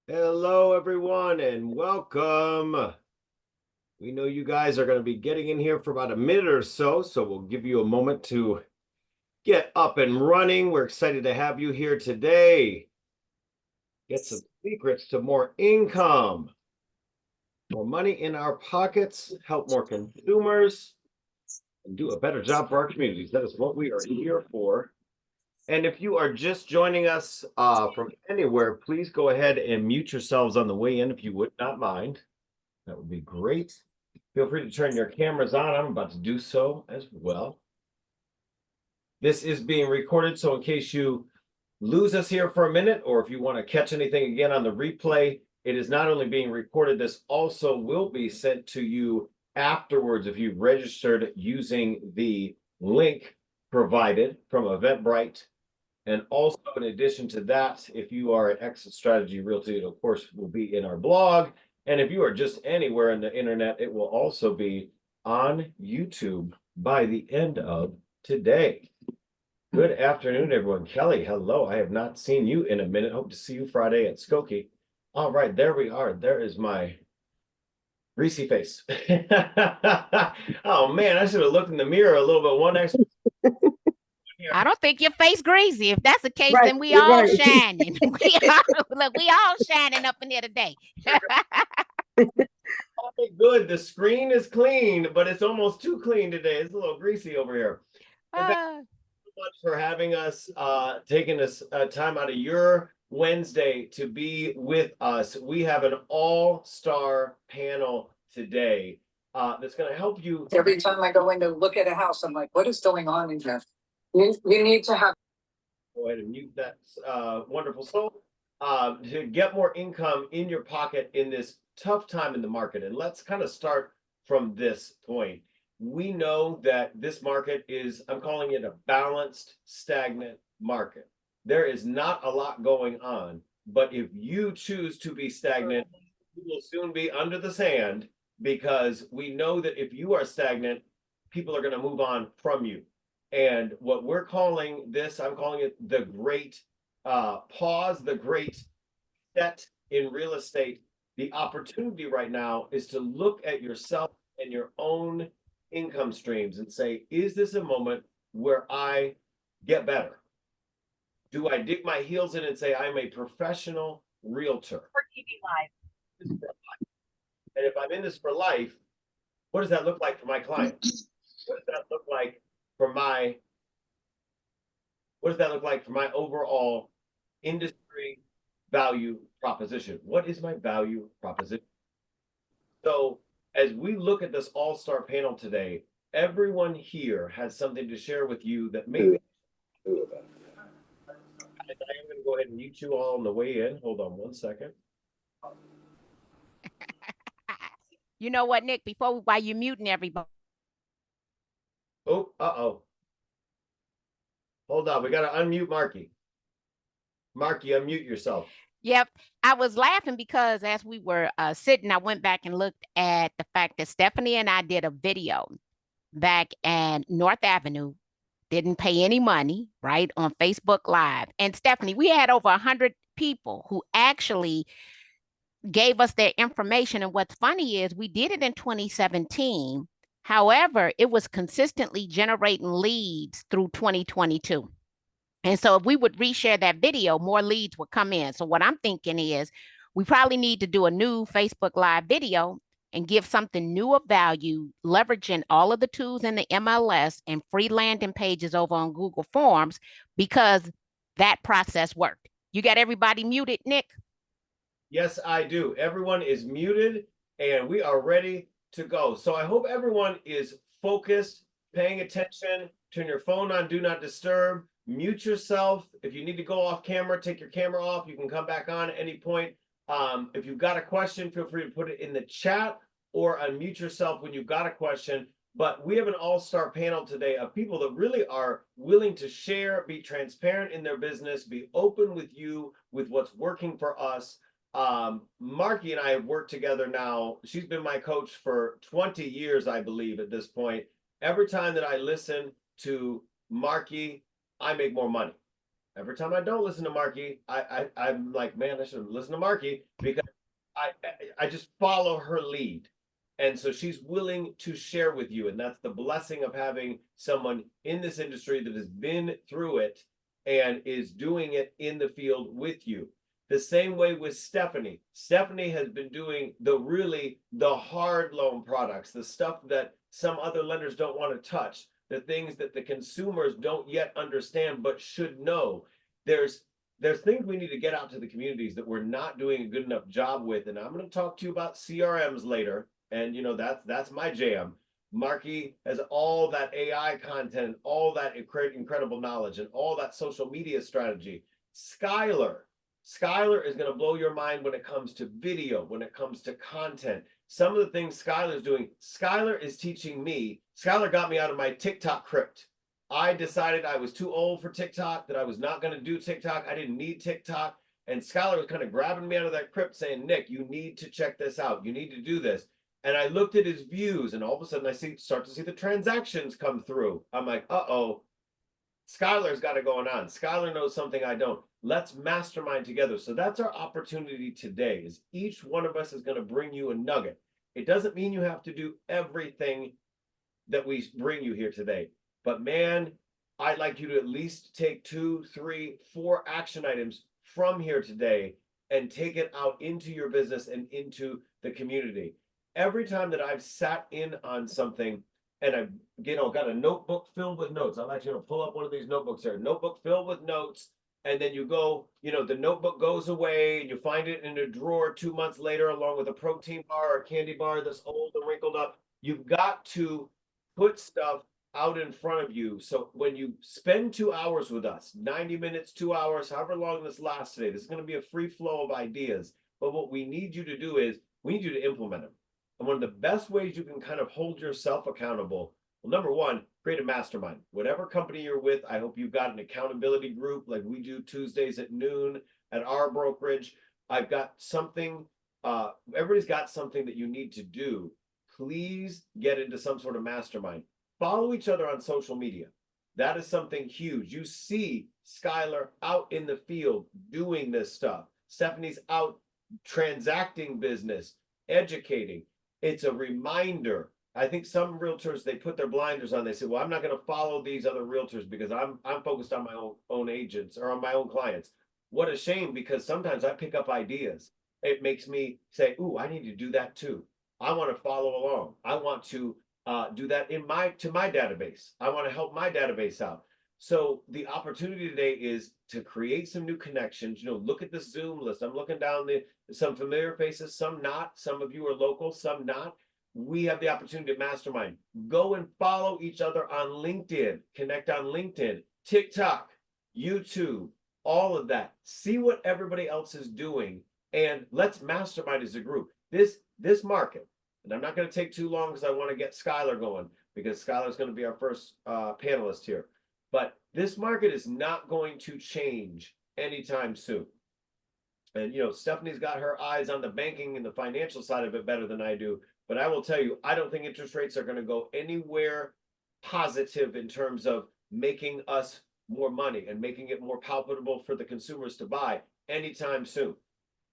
Hello, everyone, and welcome. We know you guys are going to be getting in here for about a minute or so, so we'll give you a moment to get up and running. We're excited to have you here today. Get some secrets to more income, more money in our pockets, help more consumers, and do a better job for our communities. That is what we are here for. And if you are just joining us from anywhere, please go ahead and mute yourselves on the way in if you would not mind. That would be great. Feel free to turn your cameras on. I'm about to do so as well. This is being recorded, so in case you lose us here for a minute, or if you want to catch anything again on the replay, it is not only being recorded, this also will be sent to you afterwards if you've registered using the link provided from Eventbrite. And also, in addition to that, if you are at EXIT Strategy Realty, it of course will be in our blog. And if you are just anywhere in the internet, it will also be on YouTube by the end of today. Good afternoon, everyone. Kelly, hello. I have not seen you in a minute. Hope to see you Friday at Skokie. All right, there we are. There is my greasy face. Oh man, I should have looked in the mirror a little bit. One extra. I don't think your face greasy. If that's the case, Right, then we all right. shining. We all shining up in here today. Okay, good. The screen is clean, but it's almost too clean today. It's a little greasy over here. And thank Uh, you so much for having us, taking this time out of your Wednesday to be with us. We have an all-star panel today that's going to help you. Every time I go in to look at a house, I'm like, what is going on in here? You need to have. Go ahead and mute that wonderful soul to get more income in your pocket in this tough time in the market. And let's kind of start from this point. We know that this market is, I'm calling it a balanced, stagnant market. There is not a lot going on, but if you choose to be stagnant, you will soon be under the sand because we know that if you are stagnant, people are going to move on from you. And what we're calling this, I'm calling it the great pause, the great set in real estate. The opportunity right now is to look at yourself and your own income streams and say, is this a moment where I get better? Do I dig my heels in and say, I'm a professional realtor? For TV Live. And if I'm in this for life, what does that look like for my clients? What does that look like for my overall industry value proposition? What is my value proposition? So as we look at this all-star panel today, everyone here has something to share with you that maybe I am going to go ahead and mute you all on the way in. Hold on one second. you know what, Nick? While you're muting everybody. Oh, hold on. We got to unmute Marki. Marki, unmute yourself. Yep. I was laughing because as we were sitting, I went back and looked at the fact that Stephanie and I did a video back at North Avenue, didn't pay any money, right, on Facebook Live. And Stephanie, we had over 100 people who actually gave us their information. And what's funny is we did it in 2017. However, it was consistently generating leads through 2022. And so if we would reshare that video, more leads would come in. So what I'm thinking is we probably need to do a new Facebook Live video and give something new of value, leveraging all of the tools in the MLS and free landing pages over on Google Forms, because that process worked. You got everybody muted, Nick? Yes, I do. Everyone is muted and we are ready to go. So I hope everyone is focused, paying attention. Turn your phone on, do not disturb. Mute yourself. If you need to go off camera, take your camera off. You can come back on at any point. If you've got a question, feel free to put it in the chat or unmute yourself when you've got a question. But we have an all-star panel today of people that really are willing to share, be transparent in their business, be open with you with what's working for us. Marki and I have worked together now. She's been my coach for 20 years, I believe, at this point. Every time that I listen to Marki, I make more money. Every time I don't listen to Marki, I'm like, man, I should listen to Marki because I just follow her lead. And so she's willing to share with you. And that's the blessing of having someone in this industry that has been through it and is doing it in the field with you. The same way with Stephanie. Stephanie has been doing the hard loan products, the stuff that some other lenders don't want to touch, the things that the consumers don't yet understand but should know. There's things we need to get out to the communities that we're not doing a good enough job with. And I'm going to talk to you about CRMs later. And that's my jam. Marki has all that AI content, all that incredible knowledge, and all that social media strategy. Skyler is going to blow your mind when it comes to video, when it comes to content. Some of the things Skyler is doing, Skyler is teaching me. Skyler got me out of my TikTok crypt. I decided I was too old for TikTok, that I was not going to do TikTok. I didn't need TikTok. And Skyler was kind of grabbing me out of that crypt saying, Nick, you need to check this out. You need to do this. And I looked at his views, and all of a sudden I start to see the transactions come through. I'm like, uh-oh, Skyler's got it going on. Skyler knows something I don't. Let's mastermind together. So that's our opportunity today, is each one of us is going to bring you a nugget. It doesn't mean you have to do everything that we bring you here today. But man, I'd like you to at least take 2, 3, 4 action items from here today and take it out into your business and into the community. Every time that I've sat in on something and I've got a notebook filled with notes, I'll actually pull up one of these notebooks here, notebook filled with notes, and then you go, the notebook goes away and you find it in a drawer 2 months later, along with a protein bar or candy bar that's old and wrinkled up. You've got to put stuff out in front of you. So when you spend 2 hours with us, 90 minutes, 2 hours, however long this lasts today, this is going to be a free flow of ideas. But what we need you to do is we need you to implement them. And one of the best ways you can kind of hold yourself accountable, well, number one, create a mastermind. Whatever company you're with, I hope you've got an accountability group like we do Tuesdays at noon at our brokerage. I've got something, everybody's got something that you need to do. Please get into some sort of mastermind. Follow each other on social media. That is something huge. You see Skyler out in the field doing this stuff. Stephanie's out transacting business, educating. It's a reminder. I think some realtors, they put their blinders on. They say, well, I'm not going to follow these other realtors because I'm focused on my own agents or on my own clients. What a shame, because sometimes I pick up ideas. It makes me say, ooh, I need to do that too. I want to follow along. I want to do that to my database. I want to help my database out. So the opportunity today is to create some new connections. Look at the Zoom list. I'm looking down some familiar faces, some not. Some of you are local, some not. We have the opportunity to mastermind. Go and follow each other on LinkedIn. Connect on LinkedIn, TikTok, YouTube, all of that. See what everybody else is doing, and let's mastermind as a group. This market, and I'm not going to take too long because I want to get Skyler going, because Skyler is going to be our first panelist here. But this market is not going to change anytime soon. And, Stephanie's got her eyes on the banking and the financial side of it better than I do. But I will tell you, I don't think interest rates are going to go anywhere positive in terms of making us more money and making it more palatable for the consumers to buy anytime soon,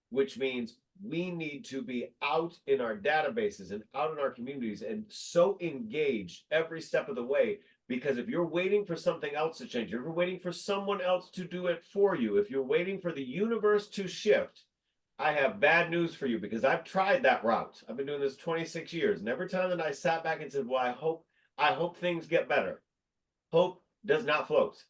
which means we need to be out in our databases and out in our communities and so engaged every step of the way. Because if you're waiting for something else to change, if you're waiting for someone else to do it for you, if you're waiting for the universe to shift, I have bad news for you, because I've tried that route. I've been doing this 26 years. And every time that I sat back and said, well, I hope things get better. Hope does not float.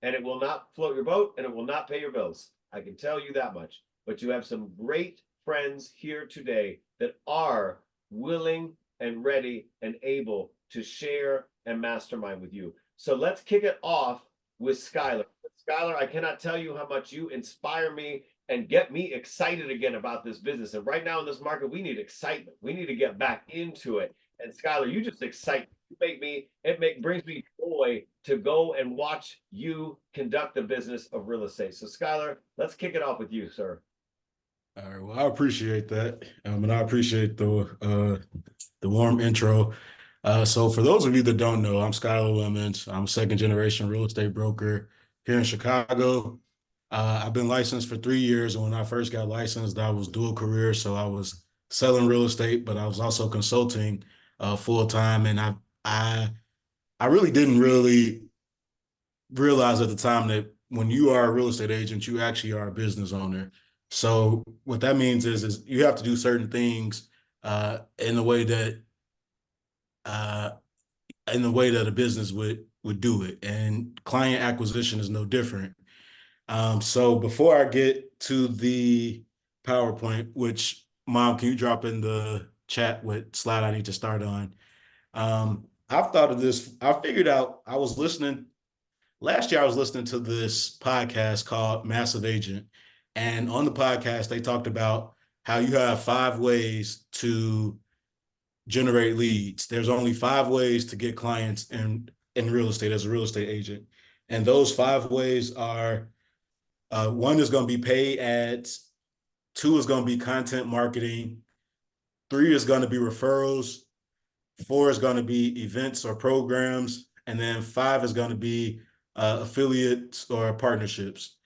And it will not float your boat, and it will not pay your bills. I can tell you that much. But you have some great friends here today that are willing and ready and able to share and mastermind with you. So let's kick it off with Skyler. Skyler, I cannot tell you how much you inspire me and get me excited again about this business. And right now in this market, we need excitement. We need to get back into it. And Skyler, you just excite me. It brings me joy to go and watch you conduct the business of real estate. So Skyler, let's kick it off with you, sir. All right. Well, I appreciate that. And I appreciate the warm intro. So for those of you that don't know, I'm Skyler Lemons. I'm a second generation real estate broker here in Chicago. I've been licensed for 3 years. And when I first got licensed, I was dual career. So I was selling real estate, but I was also consulting full time. And I really didn't really realize at the time that when you are a real estate agent, you actually are a business owner. So what that means is you have to do certain things in the way that uh, a business would do it, and client acquisition is no different. So before I get to the PowerPoint, which Mom, can you drop in the chat what slide I need to start on? I've thought of this. I figured out I was listening last year. I was listening to this podcast called Massive Agent. And on the podcast, they talked about how you have 5 ways to generate leads. There's only 5 ways to get clients in real estate as a real estate agent. And those 5 ways are 1 is going to be paid ads, 2 is going to be content marketing, 3 is going to be referrals, 4 is going to be events or programs, and then 5 is going to be affiliates or partnerships.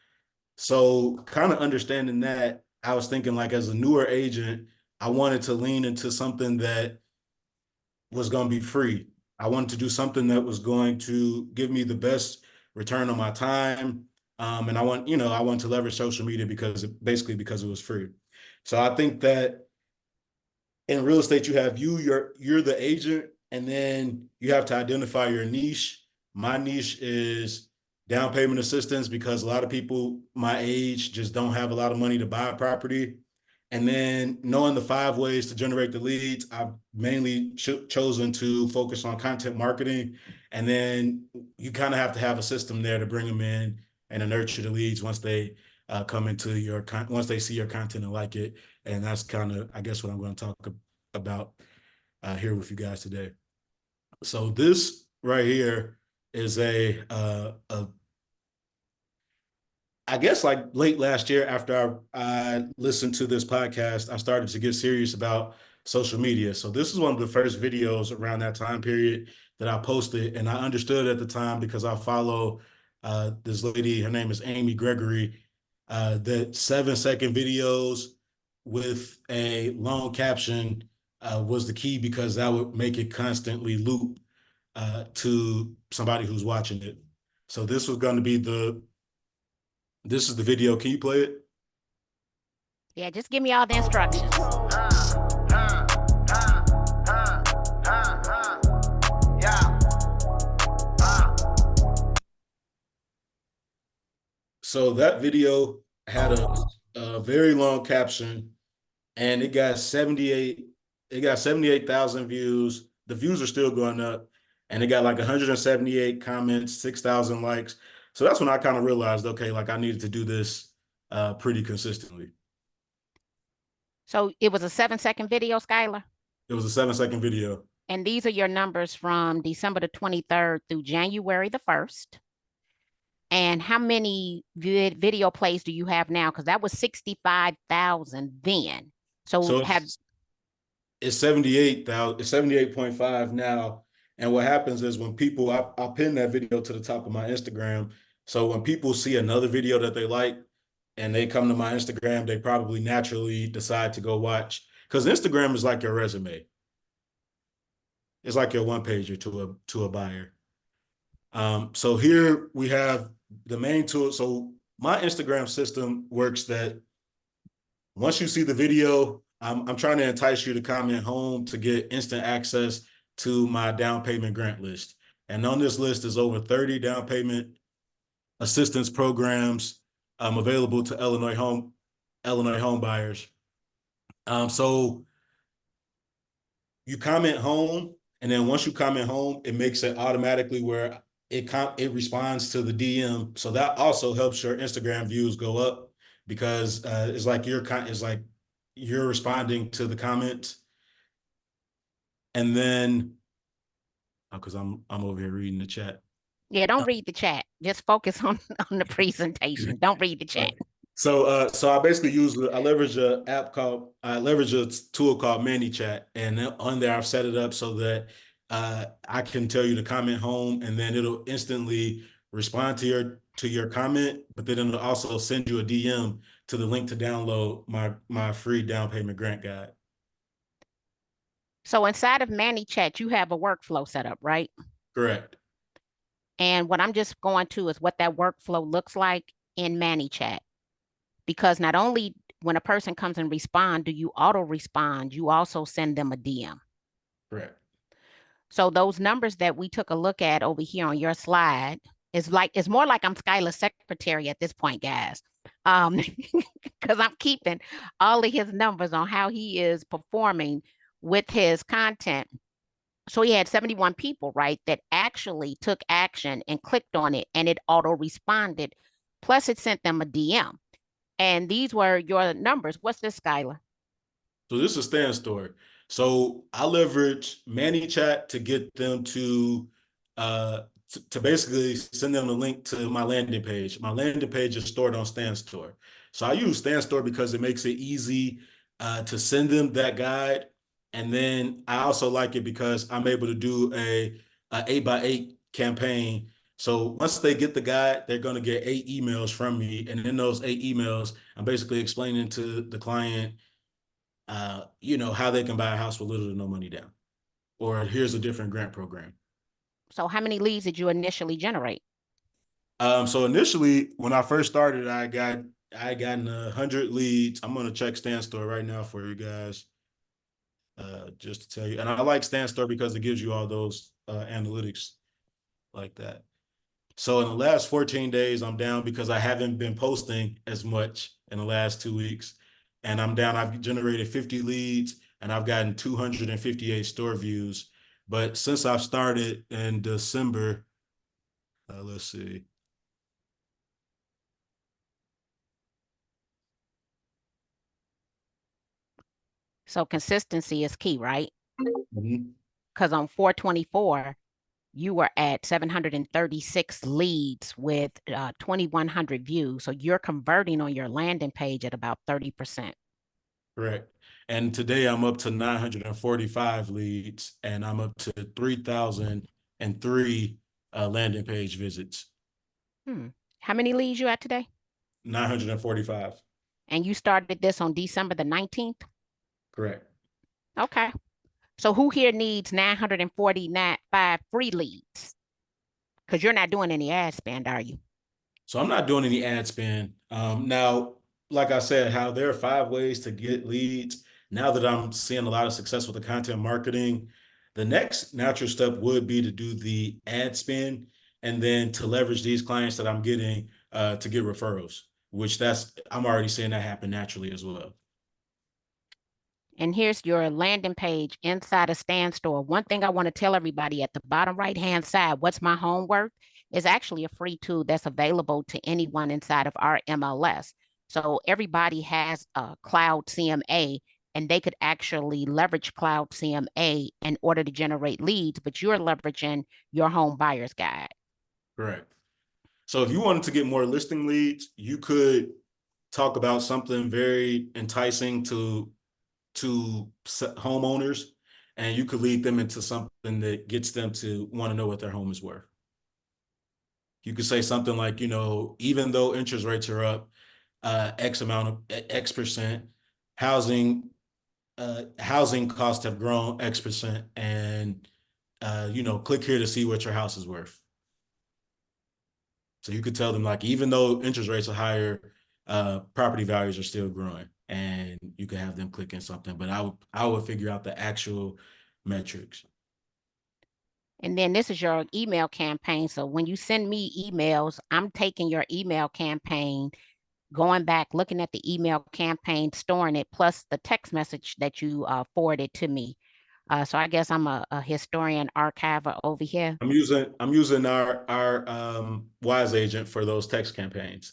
So kind of understanding that, I was thinking like as a newer agent, I wanted to lean into something that was going to be free. I wanted to do something that was going to give me the best return on my time. And I want to leverage social media because it was free. So I think that in real estate, you have you're the agent, and then you have to identify your niche. My niche is down payment assistance because a lot of people my age just don't have a lot of money to buy a property. And then knowing the 5 ways to generate the leads, I've mainly chosen to focus on content marketing. And then you kind of have to have a system there to bring them in and to nurture the leads once they come into once they see your content and like it. And that's kind of, I guess, what I'm going to talk about here with you guys today. So this right here is I guess like late last year, after I listened to this podcast, I started to get serious about social media. So this is one of the first videos around that time period that I posted. And I understood at the time, because I follow this lady, her name is Amy Gregory, that 7-second videos with a long caption was the key, because that would make it constantly loop to somebody who's watching it. So this was going to be this is the video. Can you play it? Yeah, just give me all the instructions. So that video had a very long caption, and it got 78,000 views. The views are still going up, and it got like 178 comments, 6,000 likes. So that's when I kind of realized, okay, like I needed to do this pretty consistently. So it was a 7-second video, Skyler? It was a 7-second video. And these are your numbers from December the 23rd through January the 1st. And how many video plays do you have now? Because that was 65,000 then. So it's 78,000, it's 78.5 now. And what happens is when people, I'll pin that video to the top of my Instagram. So when people see another video that they like and they come to my Instagram, they probably naturally decide to go watch, because Instagram is like your resume. It's like your one-pager to a buyer. So here we have the main tool. So my Instagram system works that once you see the video, I'm trying to entice you to comment home to get instant access to my down payment grant list. And on this list is over 30 down payment assistance programs available to Illinois home buyers. So you comment home, and then once you comment home, it makes it automatically where it responds to the DM. So that also helps your Instagram views go up, because it's like you're responding to the comments. And then, because I'm over here reading the chat. Yeah, don't read the chat. Just focus on the presentation. Don't read the chat. So I basically I leverage a tool called ManyChat, and on there I've set it up so that I can tell you to comment home, and then it'll instantly respond to to your comment, but then it'll also send you a DM to the link to download my free down payment grant guide. So inside of ManyChat, you have a workflow set up, right? Correct. And what I'm just going to is what that workflow looks like in ManyChat. Because not only when a person comes and respond, do you auto respond, you also send them a DM. Correct. So those numbers that we took a look at over here on your slide is like, it's more like I'm Skyler's secretary at this point, guys. Because I'm keeping all of his numbers on how he is performing with his content. So he had 71 people, right, that actually took action and clicked on it, and it auto responded. Plus it sent them a DM. And these were your numbers. What's this, Skyler? So this is Stan's story. So I leverage ManyChat to get them to basically send them the link to my landing page. My landing page is stored on Stan's store. So I use Stan's store because it makes it easy to send them that guide. And then I also like it because I'm able to do a 8x8 campaign. So once they get the guide, they're going to get 8 emails from me. And in those 8 emails, I'm basically explaining to the client, how they can buy a house with little to no money down, or here's a different grant program. So how many leads did you initially generate? So initially, when I first started, I gotten 100 leads. I'm gonna check Stan's store right now for you guys, just to tell you. And I like Stan's store because it gives you all those analytics like that. So in the last 14 days, I'm down because I haven't been posting as much in the last 2 weeks. And I'm down. I've generated 50 leads and I've gotten 258 store views. But since I've started in December, let's see. So consistency is key, right? Mhm. Because on 4/24, you were at 736 leads with 2,100 views. So you're converting on your landing page at about 30%. Correct. And today I'm up to 945 leads and I'm up to 3,003 landing page visits. How many leads you at today? 945. And you started this on December the 19th? Correct. Okay. So who here needs 945 free leads? Because you're not doing any ad spend, are you? So I'm not doing any ad spend. Now, like I said, how there are 5 ways to get leads. Now that I'm seeing a lot of success with the content marketing, the next natural step would be to do the ad spend and then to leverage these clients that I'm getting to get referrals, which I'm already seeing that happen naturally as well. And here's your landing page inside of Stan Store. One thing I want to tell everybody at the bottom right-hand side, what's my home worth, is actually a free tool that's available to anyone inside of our MLS. So everybody has a Cloud CMA, and they could actually leverage Cloud CMA in order to generate leads, but you're leveraging your home buyer's guide. Correct. So if you wanted to get more listing leads, you could talk about something very enticing to homeowners, and you could lead them into something that gets them to want to know what their home is worth. You could say something like, even though interest rates are up X percent, housing costs have grown X percent, and click here to see what your house is worth. So you could tell them, like, even though interest rates are higher, property values are still growing, and you could have them click in something, but I would figure out the actual metrics. And then this is your email campaign. So when you send me emails, I'm taking your email campaign, going back, looking at the email campaign, storing it, plus the text message that you forwarded to me. So I guess I'm a historian archiver over here. I'm using our Wise Agent for those text campaigns.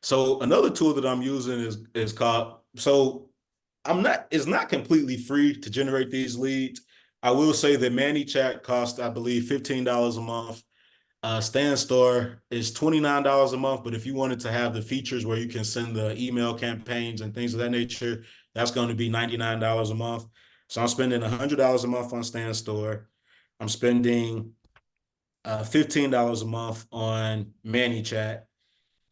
So another tool that I'm using is called, so it's not completely free to generate these leads. I will say that ManyChat costs, I believe, $15 a month. Stan Store is $29 a month, but if you wanted to have the features where you can send the email campaigns and things of that nature, that's going to be $99 a month. So I'm spending $100 a month on Stan Store. I'm spending $15 a month on ManyChat.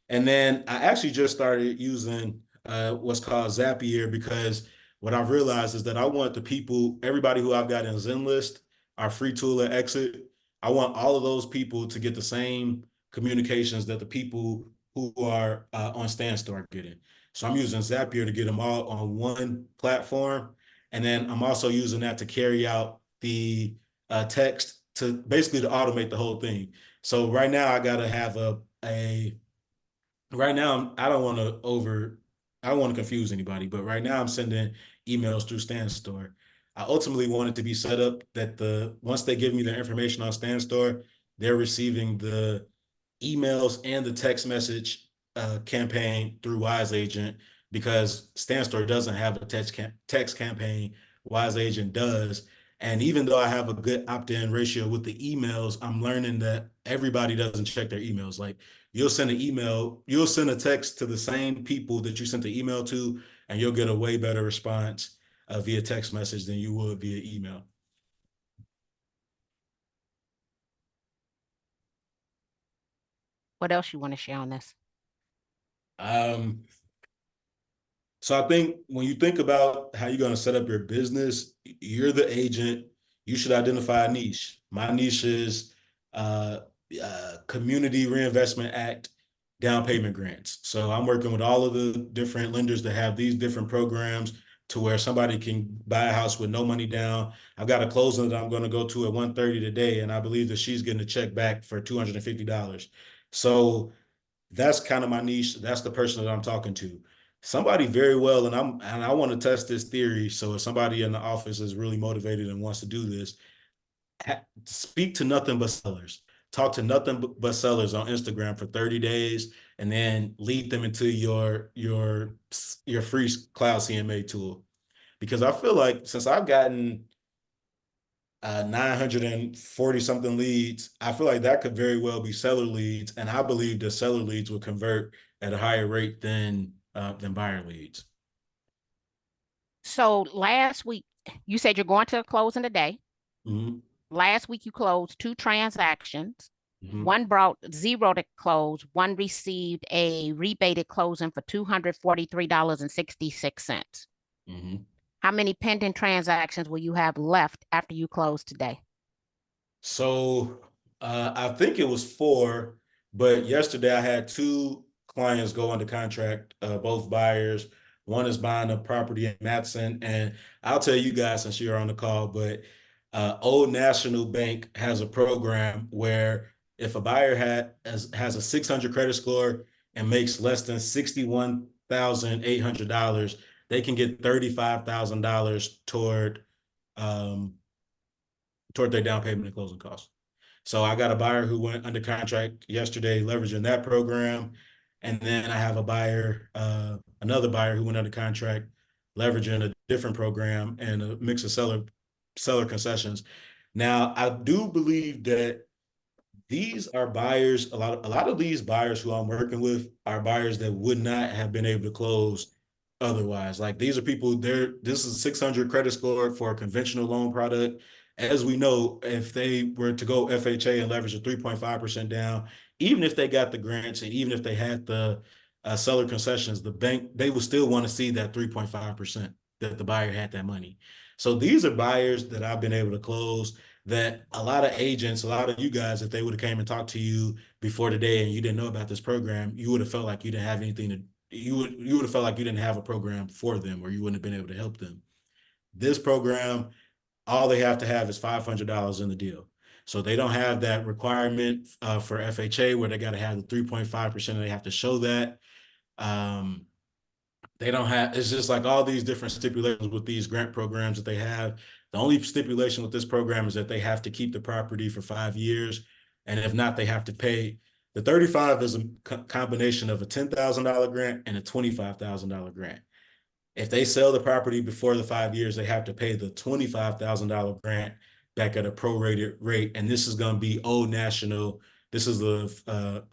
And then I actually just started using what's called Zapier, because what I've realized is that I want the people, everybody who I've got in Zenlist, our free tool at Exit, I want all of those people to get the same communications that the people who are on Standstore are getting. So I'm using Zapier to get them all on one platform. And then I'm also using that to carry out the text to basically to automate the whole thing. So right now I got to have a right now I don't want to I don't want to confuse anybody, but right now I'm sending emails through Standstore. I ultimately want it to be set up that once they give me their information on Standstore, they're receiving the emails and the text message campaign through Wise Agent, because Standstore doesn't have a text campaign. Wise Agent does. And even though I have a good opt-in ratio with the emails, I'm learning that everybody doesn't check their emails. Like, you'll send an email, you'll send a text to the same people that you sent the email to, and you'll get a way better response via text message than you would via email. What else you want to share on this? So I think when you think about how you're going to set up your business, you're the agent. You should identify a niche. My niche is Community Reinvestment Act down payment grants. So I'm working with all of the different lenders that have these different programs to where somebody can buy a house with no money down. I've got a closing that I'm going to go to at 1:30 today, and I believe that she's getting a check back for $250. So that's kind of my niche. That's the person that I'm talking to. Somebody very well, and I want to test this theory. So if somebody in the office is really motivated and wants to do this, speak to nothing but sellers. Talk to nothing but sellers on Instagram for 30 days, and then lead them into your free cloud CMA tool. Because I feel like since I've gotten 940 something leads, I feel like that could very well be seller leads, and I believe that seller leads will convert at a higher rate than buyer leads. So last week, you said you're going to a closing today. Mm-hmm. Last week, you closed 2 transactions. Mm-hmm. One brought 0 to close. One received a rebated closing for $243.66. Mm-hmm. How many pending transactions will you have left after you close today? So I think it was 4, but yesterday I had 2 clients go under contract, both buyers. One is buying a property in Matson, and I'll tell you guys since you're on the call, but Old National Bank has a program where if a buyer has a 600 credit score and makes less than $61,800, they can get $35,000 toward their down payment and closing costs. So I got a buyer who went under contract yesterday, leveraging that program. And then I have another buyer who went under contract, leveraging a different program and a mix of seller concessions. Now, I do believe that these are buyers. A lot of these buyers who I'm working with are buyers that would not have been able to close otherwise. Like, these are people this is a 600 credit score for a conventional loan product. As we know, if they were to go FHA and leverage a 3.5% down, even if they got the grants and even if they had the seller concessions, the bank, they would still want to see that 3.5% that the buyer had that money. So these are buyers that I've been able to close, that a lot of agents, a lot of you guys, if they would have came and talked to you before today and you didn't know about this program, you would have felt like you didn't have anything to, you would have felt like you didn't have a program for them, or you wouldn't have been able to help them. This program, all they have to have is $500 in the deal. So they don't have that requirement for FHA where they got to have the 3.5% and they have to show that. They don't have, it's just like all these different stipulations with these grant programs that they have. The only stipulation with this program is that they have to keep the property for 5 years. And if not, they have to pay. The 35 is a combination of a $10,000 grant and a $25,000 grant. If they sell the property before the 5 years, they have to pay the $25,000 grant back at a prorated rate. And this is going to be Old National. This is a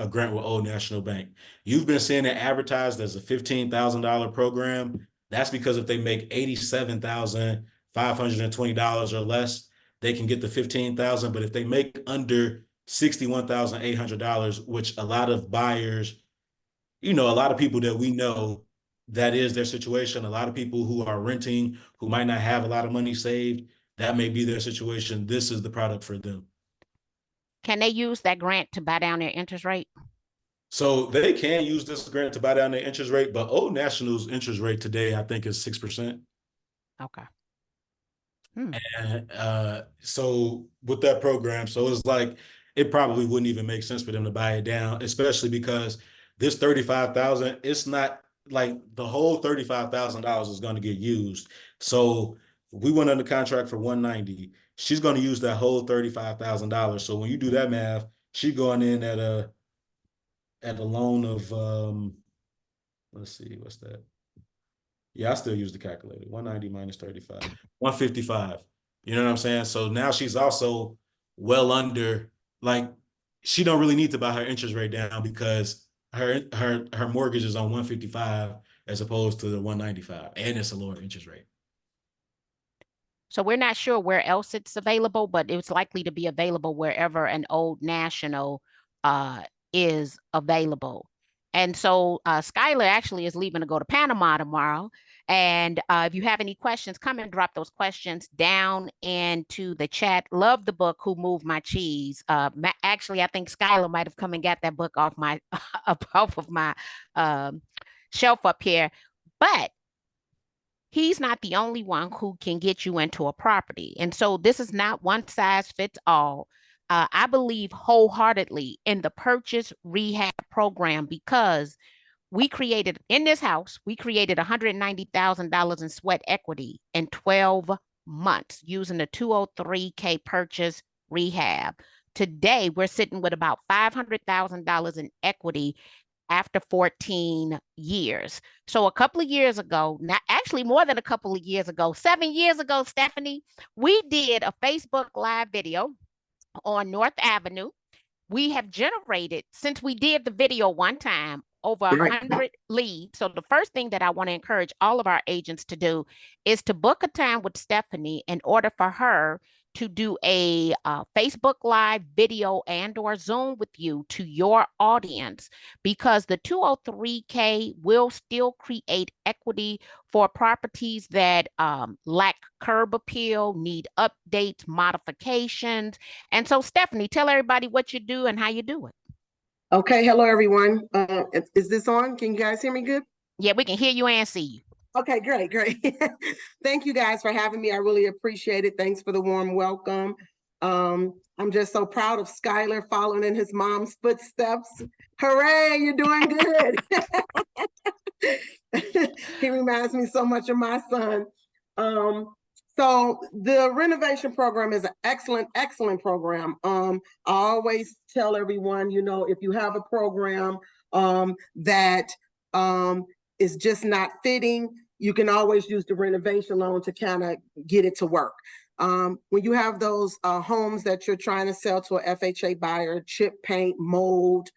grant with Old National Bank. You've been seeing it advertised as a $15,000 program. That's because if they make $87,520 or less, they can get the $15,000. But if they make under $61,800, which a lot of buyers, a lot of people that we know, that is their situation. A lot of people who are renting, who might not have a lot of money saved, that may be their situation. This is the product for them. Can they use that grant to buy down their interest rate? So they can use this grant to buy down their interest rate, but Old National's interest rate today, I think, is 6%. Okay. And so with that program, so it's like it probably wouldn't even make sense for them to buy it down, especially because this 35,000, it's not like the whole $35,000 is going to get used. So we went under contract for 190. She's going to use that whole $35,000. So when you do that math, she's going in at a loan of let's see, what's that? Yeah, I still use the calculator. 190 minus 35, 155. You know what I'm saying? So now she's also well under, like, she don't really need to buy her interest rate down because her mortgage is on 155 as opposed to the 195, and it's a lower interest rate. So we're not sure where else it's available, but it's likely to be available wherever an Old National is available. And so Skyler actually is leaving to go to Panama tomorrow. And if you have any questions, come and drop those questions down into the chat. Love the book, Who Moved My Cheese? Actually, I think Skyler might have come and got that book off my off of my shelf up here. But he's not the only one who can get you into a property. And so this is not one size fits all. I believe wholeheartedly in the purchase rehab program because we created in this house, we created $190,000 in sweat equity in 12 months using the 203K purchase rehab. Today, we're sitting with about $500,000 in equity after 14 years. So a couple of years ago, not actually more than a couple of years ago, 7 years ago, Stephanie, we did a Facebook Live video on North Avenue. We have generated, since we did the video one time, over 100 leads. So the first thing that I want to encourage all of our agents to do is to book a time with Stephanie in order for her to do a Facebook Live video and or Zoom with you to your audience, because the 203K will still create equity for properties that lack curb appeal, need updates, modifications. And so, Stephanie, tell everybody what you do and how you do it. Okay, hello everyone. Is this on? Can you guys hear me good? Yeah, we can hear you and see you. Okay, great. Thank you guys for having me. I really appreciate it. Thanks for the warm welcome. I'm just so proud of Skyler following in his mom's footsteps. Hooray, you're doing good. He reminds me so much of my son. So the renovation program is an excellent program. I always tell everyone, if you have a program that is just not fitting, you can always use the renovation loan to kind of get it to work. When you have those homes that you're trying to sell to a FHA buyer, chip paint, mold,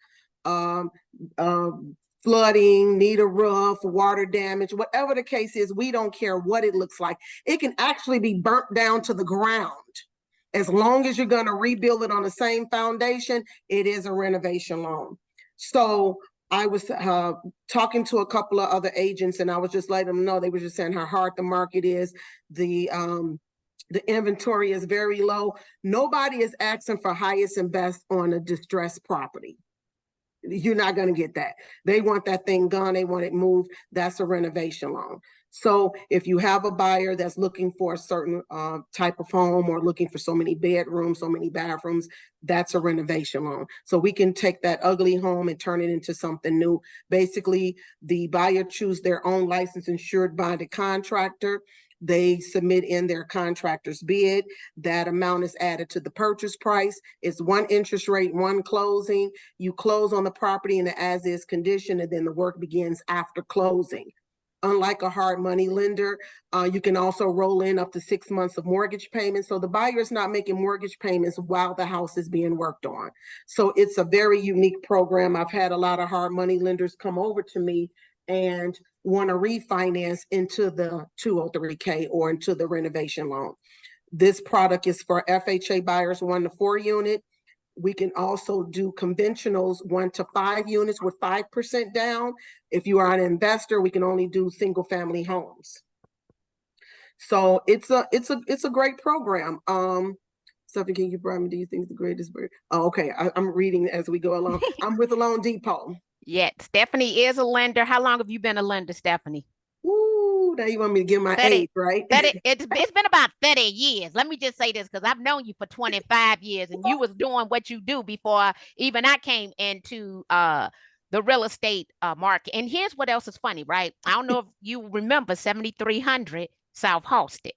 flooding, need a roof, water damage, whatever the case is, we don't care what it looks like. It can actually be burnt down to the ground. As long as you're going to rebuild it on the same foundation, it is a renovation loan. So I was talking to a couple of other agents, and I was just letting them know, they were just saying how hard the market is. The inventory is very low. Nobody is asking for highest and best on a distressed property. You're not going to get that. They want that thing gone. They want it moved. That's a renovation loan. So if you have a buyer that's looking for a certain type of home or looking for so many bedrooms, so many bathrooms, that's a renovation loan. So we can take that ugly home and turn it into something new. Basically, the buyer chooses their own licensed insured bonded contractor. They submit in their contractor's bid. That amount is added to the purchase price. It's one interest rate, one closing. You close on the property in the as-is condition, and then the work begins after closing. Unlike a hard money lender, you can also roll in up to 6 months of mortgage payments. So the buyer is not making mortgage payments while the house is being worked on. So it's a very unique program. I've had a lot of hard money lenders come over to me and want to refinance into the 203K or into the renovation loan. This product is for FHA buyers 1 to 4 unit. We can also do conventionals 1 to 5 units with 5% down. If you are an investor, we can only do single family homes. So it's a great program. Stephanie, can you bribe me? Do you think the greatest? Oh, okay. I'm reading as we go along. I'm with the Loan Depot. Yeah, Stephanie is a lender. How long have you been a lender, Stephanie? Ooh, now you want me to give my 30, age, right? it's been about 30 years. Let me just say this because I've known you for 25 years and you was doing what you do before even I came into the real estate market. And here's what else is funny, right? I don't know if you remember 7300 South Halsted.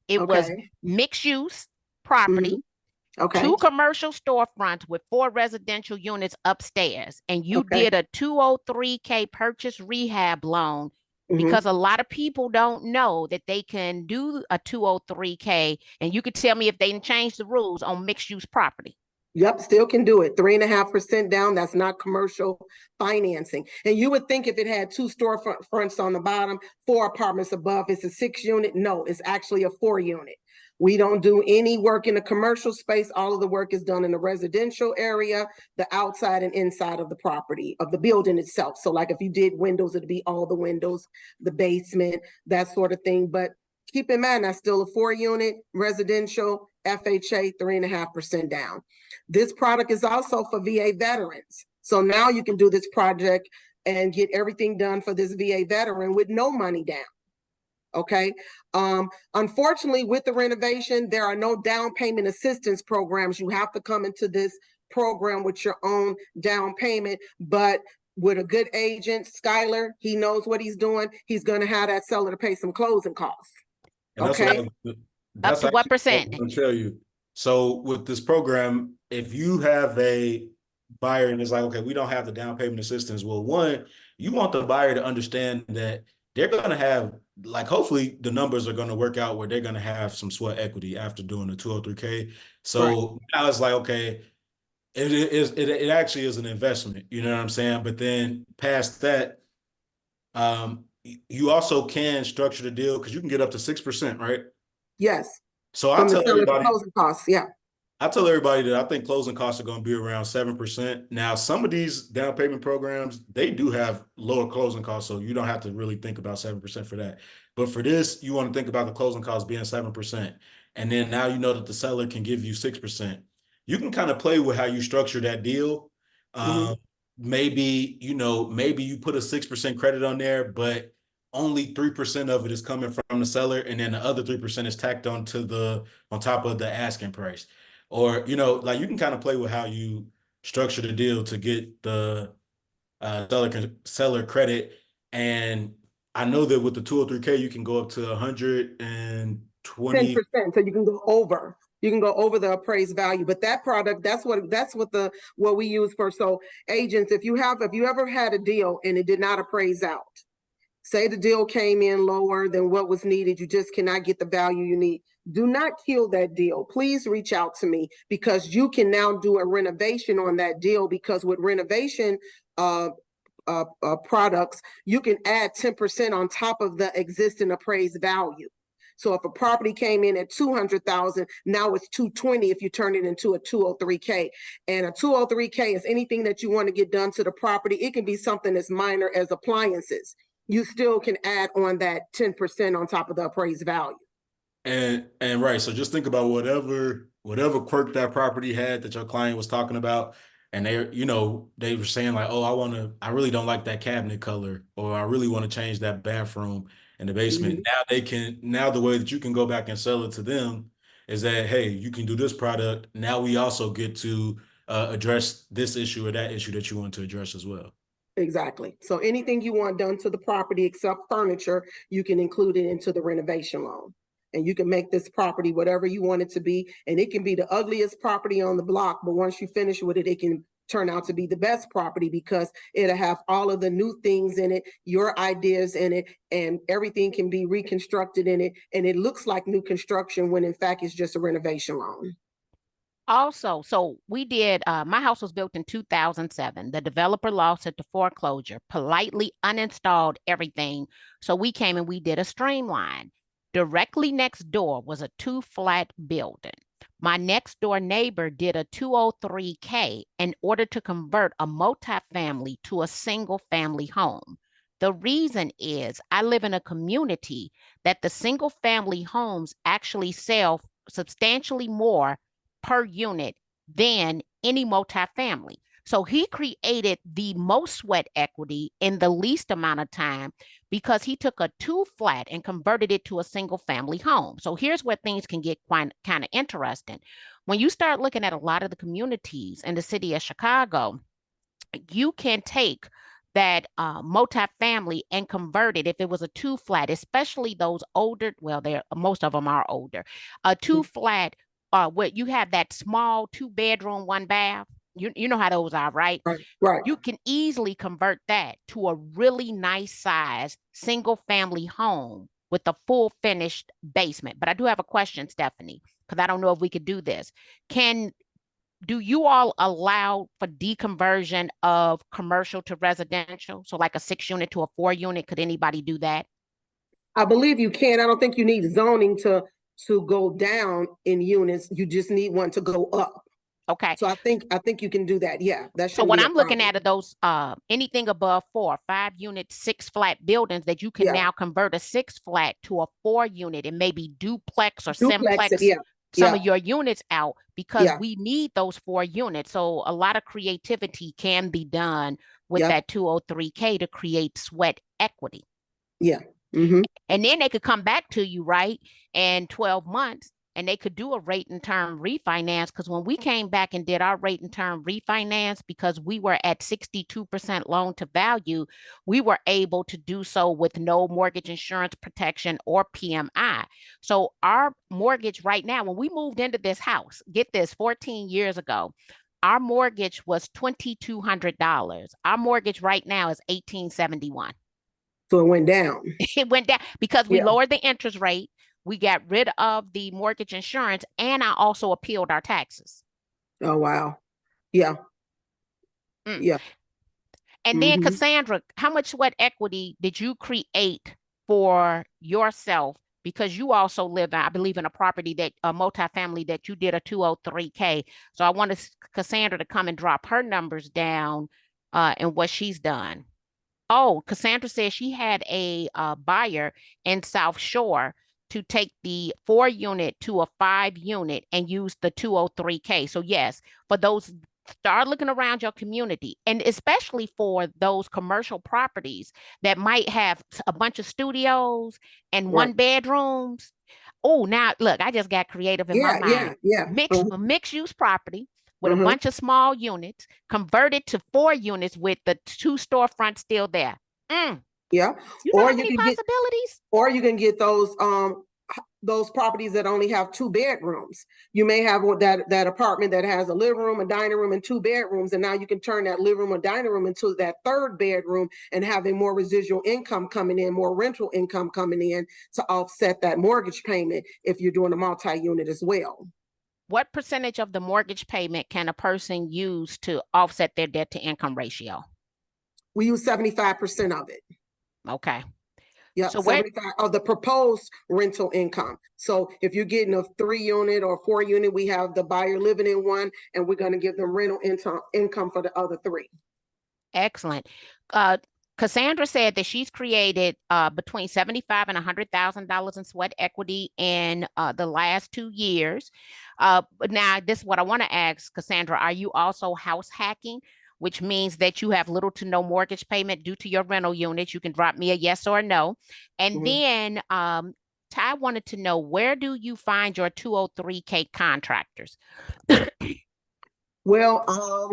It was Okay. mixed use property. Mhm. Okay. 2 commercial storefronts with 4 residential units upstairs, and you Okay. did a 203K purchase rehab loan Mhm. because a lot of people don't know that they can do a 203K, and you could tell me if they can change the rules on mixed use property. Yep, still can do it. 3.5% down. That's not commercial financing. And you would think if it had 2 storefronts on the bottom, 4 apartments above, it's a 6 unit. No, it's actually a 4 unit. We don't do any work in the commercial space. All of the work is done in the residential area, the outside and inside of the property, of the building itself. So like if you did windows, it'd be all the windows, the basement, that sort of thing. But keep in mind, that's still a 4 unit residential, FHA, 3.5% down. This product is also for VA veterans. So now you can do this project and get everything done for this VA veteran with no money down. Okay. Unfortunately, with the renovation, there are no down payment assistance programs. You have to come into this program with your own down payment, but with a good agent, Skyler, he knows what he's doing. He's going to have that seller to pay some closing costs. And Okay. That's Up to what actually percent? I'm going to tell you. So with this program, if you have a buyer and it's like, okay, we don't have the down payment assistance. Well, one, you want the buyer to understand that they're going to have, like, hopefully the numbers are going to work out where they're going to have some sweat equity after doing the 203K. So now it's like, okay, it actually is an investment, you know what I'm saying? But then past that, you also can structure the deal because you can get up to 6%, right? Yes. So From the seller to closing costs. Yeah. I tell everybody that I think closing costs are going to be around 7%. Now, some of these down payment programs, they do have lower closing costs, so you don't have to really think about 7% for that. But for this, you want to think about the closing costs being 7%. And then now you know that the seller can give you 6%. You can kind of play with how you structure that deal. Maybe you put a 6% credit on there, but only 3% of it is coming from the seller, and then the other 3% is tacked on top of the asking price. Or, like you can kind of play with how you structure the deal to get the seller credit. And I know that with the 203K, you can go up to 120. 10%. So you can go over. You can go over the appraised value. But that product, that's what we use for. So agents, if you ever had a deal and it did not appraise out, say the deal came in lower than what was needed, you just cannot get the value you need. Do not kill that deal. Please reach out to me because you can now do a renovation on that deal, because with renovation products, you can add 10% on top of the existing appraised value. So if a property came in at 200,000, now it's 220 if you turn it into a 203K. And a 203K is anything that you want to get done to the property. It can be something as minor as appliances. You still can add on that 10% on top of the appraised value. And right. So just think about whatever quirk that property had that your client was talking about. And they were saying like, oh, I really don't like that cabinet color, or I really want to change that bathroom in the basement. Now the way that you can go back and sell it to them is that, hey, you can do this product. Now we also get to address this issue or that issue that you want to address as well. Exactly. So anything you want done to the property except furniture, you can include it into the renovation loan. And you can make this property whatever you want it to be. And it can be the ugliest property on the block, but once you finish with it, it can turn out to be the best property because it'll have all of the new things in it, your ideas in it, and everything can be reconstructed in it. And it looks like new construction when in fact it's just a renovation loan. Also, so we did, my house was built in 2007. The developer lost it to foreclosure, politely uninstalled everything. So we came and we did a streamline. Directly next door was a 2-flat building. My next door neighbor did a 203K in order to convert a multifamily to a single family home. The reason is I live in a community that the single family homes actually sell substantially more per unit than any multifamily. So he created the most sweat equity in the least amount of time because he took a 2-flat and converted it to a single family home. So here's where things can get kind of interesting. When you start looking at a lot of the communities in the city of Chicago, you can take that multifamily and convert it if it was a 2-flat, especially those older, well, most of them are older, a 2-flat where you have that small 2-bedroom, 1-bath. You know how those are, right? Right. You can easily convert that to a really nice size single family home with a full finished basement. But I do have a question, Stephanie, because I don't know if we could do this. Do you all allow for deconversion of commercial to residential? So like a 6-unit to a 4-unit, could anybody do that? I believe you can. I don't think you need zoning to go down in units. You just need one to go up. Okay. So I think you can do that. Yeah, that So shouldn't what be a I'm looking problem. at are those anything above 4, 5-unit, 6-flat buildings that you can Yeah. now convert a 6-flat to a 4-unit and maybe duplex or Duplex, simplex yeah. some Yeah. of your units out because Yeah. we need those 4 units. So a lot of creativity can be done with Yep. that 203K to create sweat equity. Yeah. Mm-hmm. And then they could come back to you, right, in 12 months, and they could do a rate and term refinance. Because when we came back and did our rate and term refinance, because we were at 62% loan to value, we were able to do so with no mortgage insurance protection or PMI. So our mortgage right now, when we moved into this house, get this, 14 years ago, our mortgage was $2,200. Our mortgage right now is $1,871. So it went down. It went down because we Yeah. lowered the interest rate. We got rid of the mortgage insurance, and I also appealed our taxes. Oh, wow. Yeah. Yeah. And then Cassandra, how much sweat equity did you create for yourself? Because you also live, I believe, in a property that a multifamily that you did a 203K. So I wanted Cassandra to come and drop her numbers down and what she's done. Oh, Cassandra says she had a buyer in South Shore to take the 4-unit to a 5-unit and use the 203K. So yes, for those, start looking around your community, and especially for those commercial properties that might have a bunch of studios and Right. 1-bedrooms. Oh, now look, I just got creative in my mind. Yeah. Mixed use property with a bunch of small units, converted to 4 units with the 2 storefronts still there. Yeah. You know Or how you many can possibilities? or you can get those properties that only have 2 bedrooms. You may have that apartment that has a living room, a dining room, and 2 bedrooms, and now you can turn that living room or dining room into that 3rd bedroom and having more residual income coming in, more rental income coming in to offset that mortgage payment if you're doing a multi-unit as well. What percentage of the mortgage payment can a person use to offset their debt to income ratio? We use 75% of it. Okay. Yeah, So 75 of the proposed rental income. So if you're getting a 3-unit or 4-unit, we have the buyer living in one, and we're going to give them rental income for the other 3. Excellent. Cassandra said that she's created between $75,000 and $100,000 in sweat equity in the last 2 years. But now, this is what I want to ask, Cassandra. Are you also house hacking, which means that you have little to no mortgage payment due to your rental unit? You can drop me a yes or a no. And then Ty wanted to know, where do you find your 203K contractors? Well,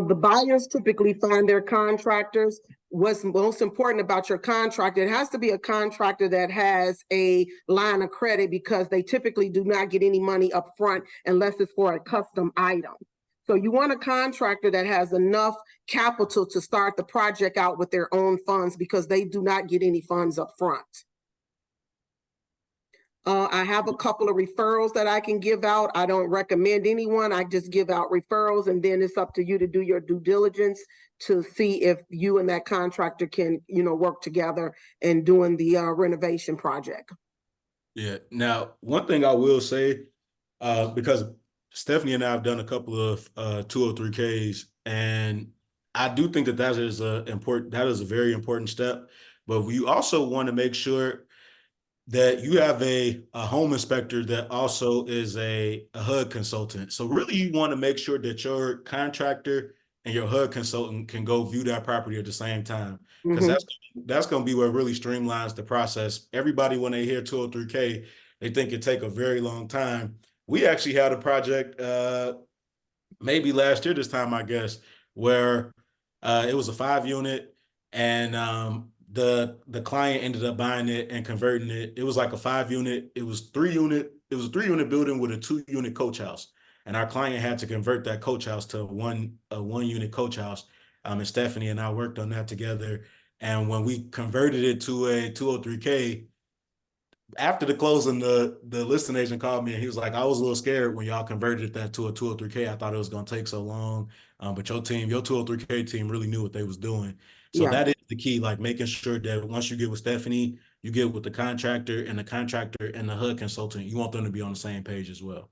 the buyers typically find their contractors. What's most important about your contractor, it has to be a contractor that has a line of credit, because they typically do not get any money up front unless it's for a custom item. So you want a contractor that has enough capital to start the project out with their own funds, because they do not get any funds up front. I have a couple of referrals that I can give out. I don't recommend anyone. I just give out referrals, and then it's up to you to do your due diligence to see if you and that contractor can, work together in doing the renovation project. Yeah. Now, one thing I will say, because Stephanie and I have done a couple of 203Ks, and I do think that that is a very important step. But we also want to make sure that you have a home inspector that also is a HUD consultant. So really you want to make sure that your contractor and your HUD consultant can go view that property at the same time. Because that's going to be what really streamlines the process. Everybody, when they hear 203K, they think it take a very long time. We actually had a project maybe last year this time, I guess, where it was a 5-unit, and the client ended up buying it and converting it. It was like a 5-unit. It was a 3-unit building with a 2-unit coach house, and our client had to convert that coach house to a 1-unit coach house. And Stephanie and I worked on that together. And when we converted it to a 203K, after the closing, the listing agent called me and he was like, I was a little scared when y'all converted that to a 203K. I thought it was going to take so long. But your 203K team really knew what they was doing. So that is the key, like making sure that once you get with Stephanie, you get with the contractor and the HUD consultant. You want them to be on the same page as well.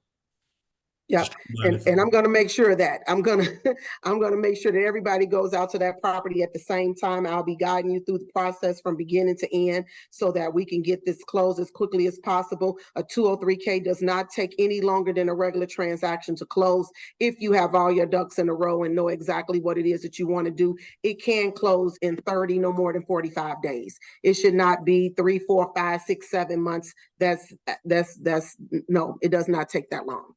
Yeah, and I'm going to make sure that I'm going to make sure that everybody goes out to that property at the same time. I'll be guiding you through the process from beginning to end so that we can get this closed as quickly as possible. A 203K does not take any longer than a regular transaction to close. If you have all your ducks in a row and know exactly what it is that you want to do, it can close in 30, no more than 45 days. It should not be 3, 4, 5, 6, 7 months. No, it does not take that long.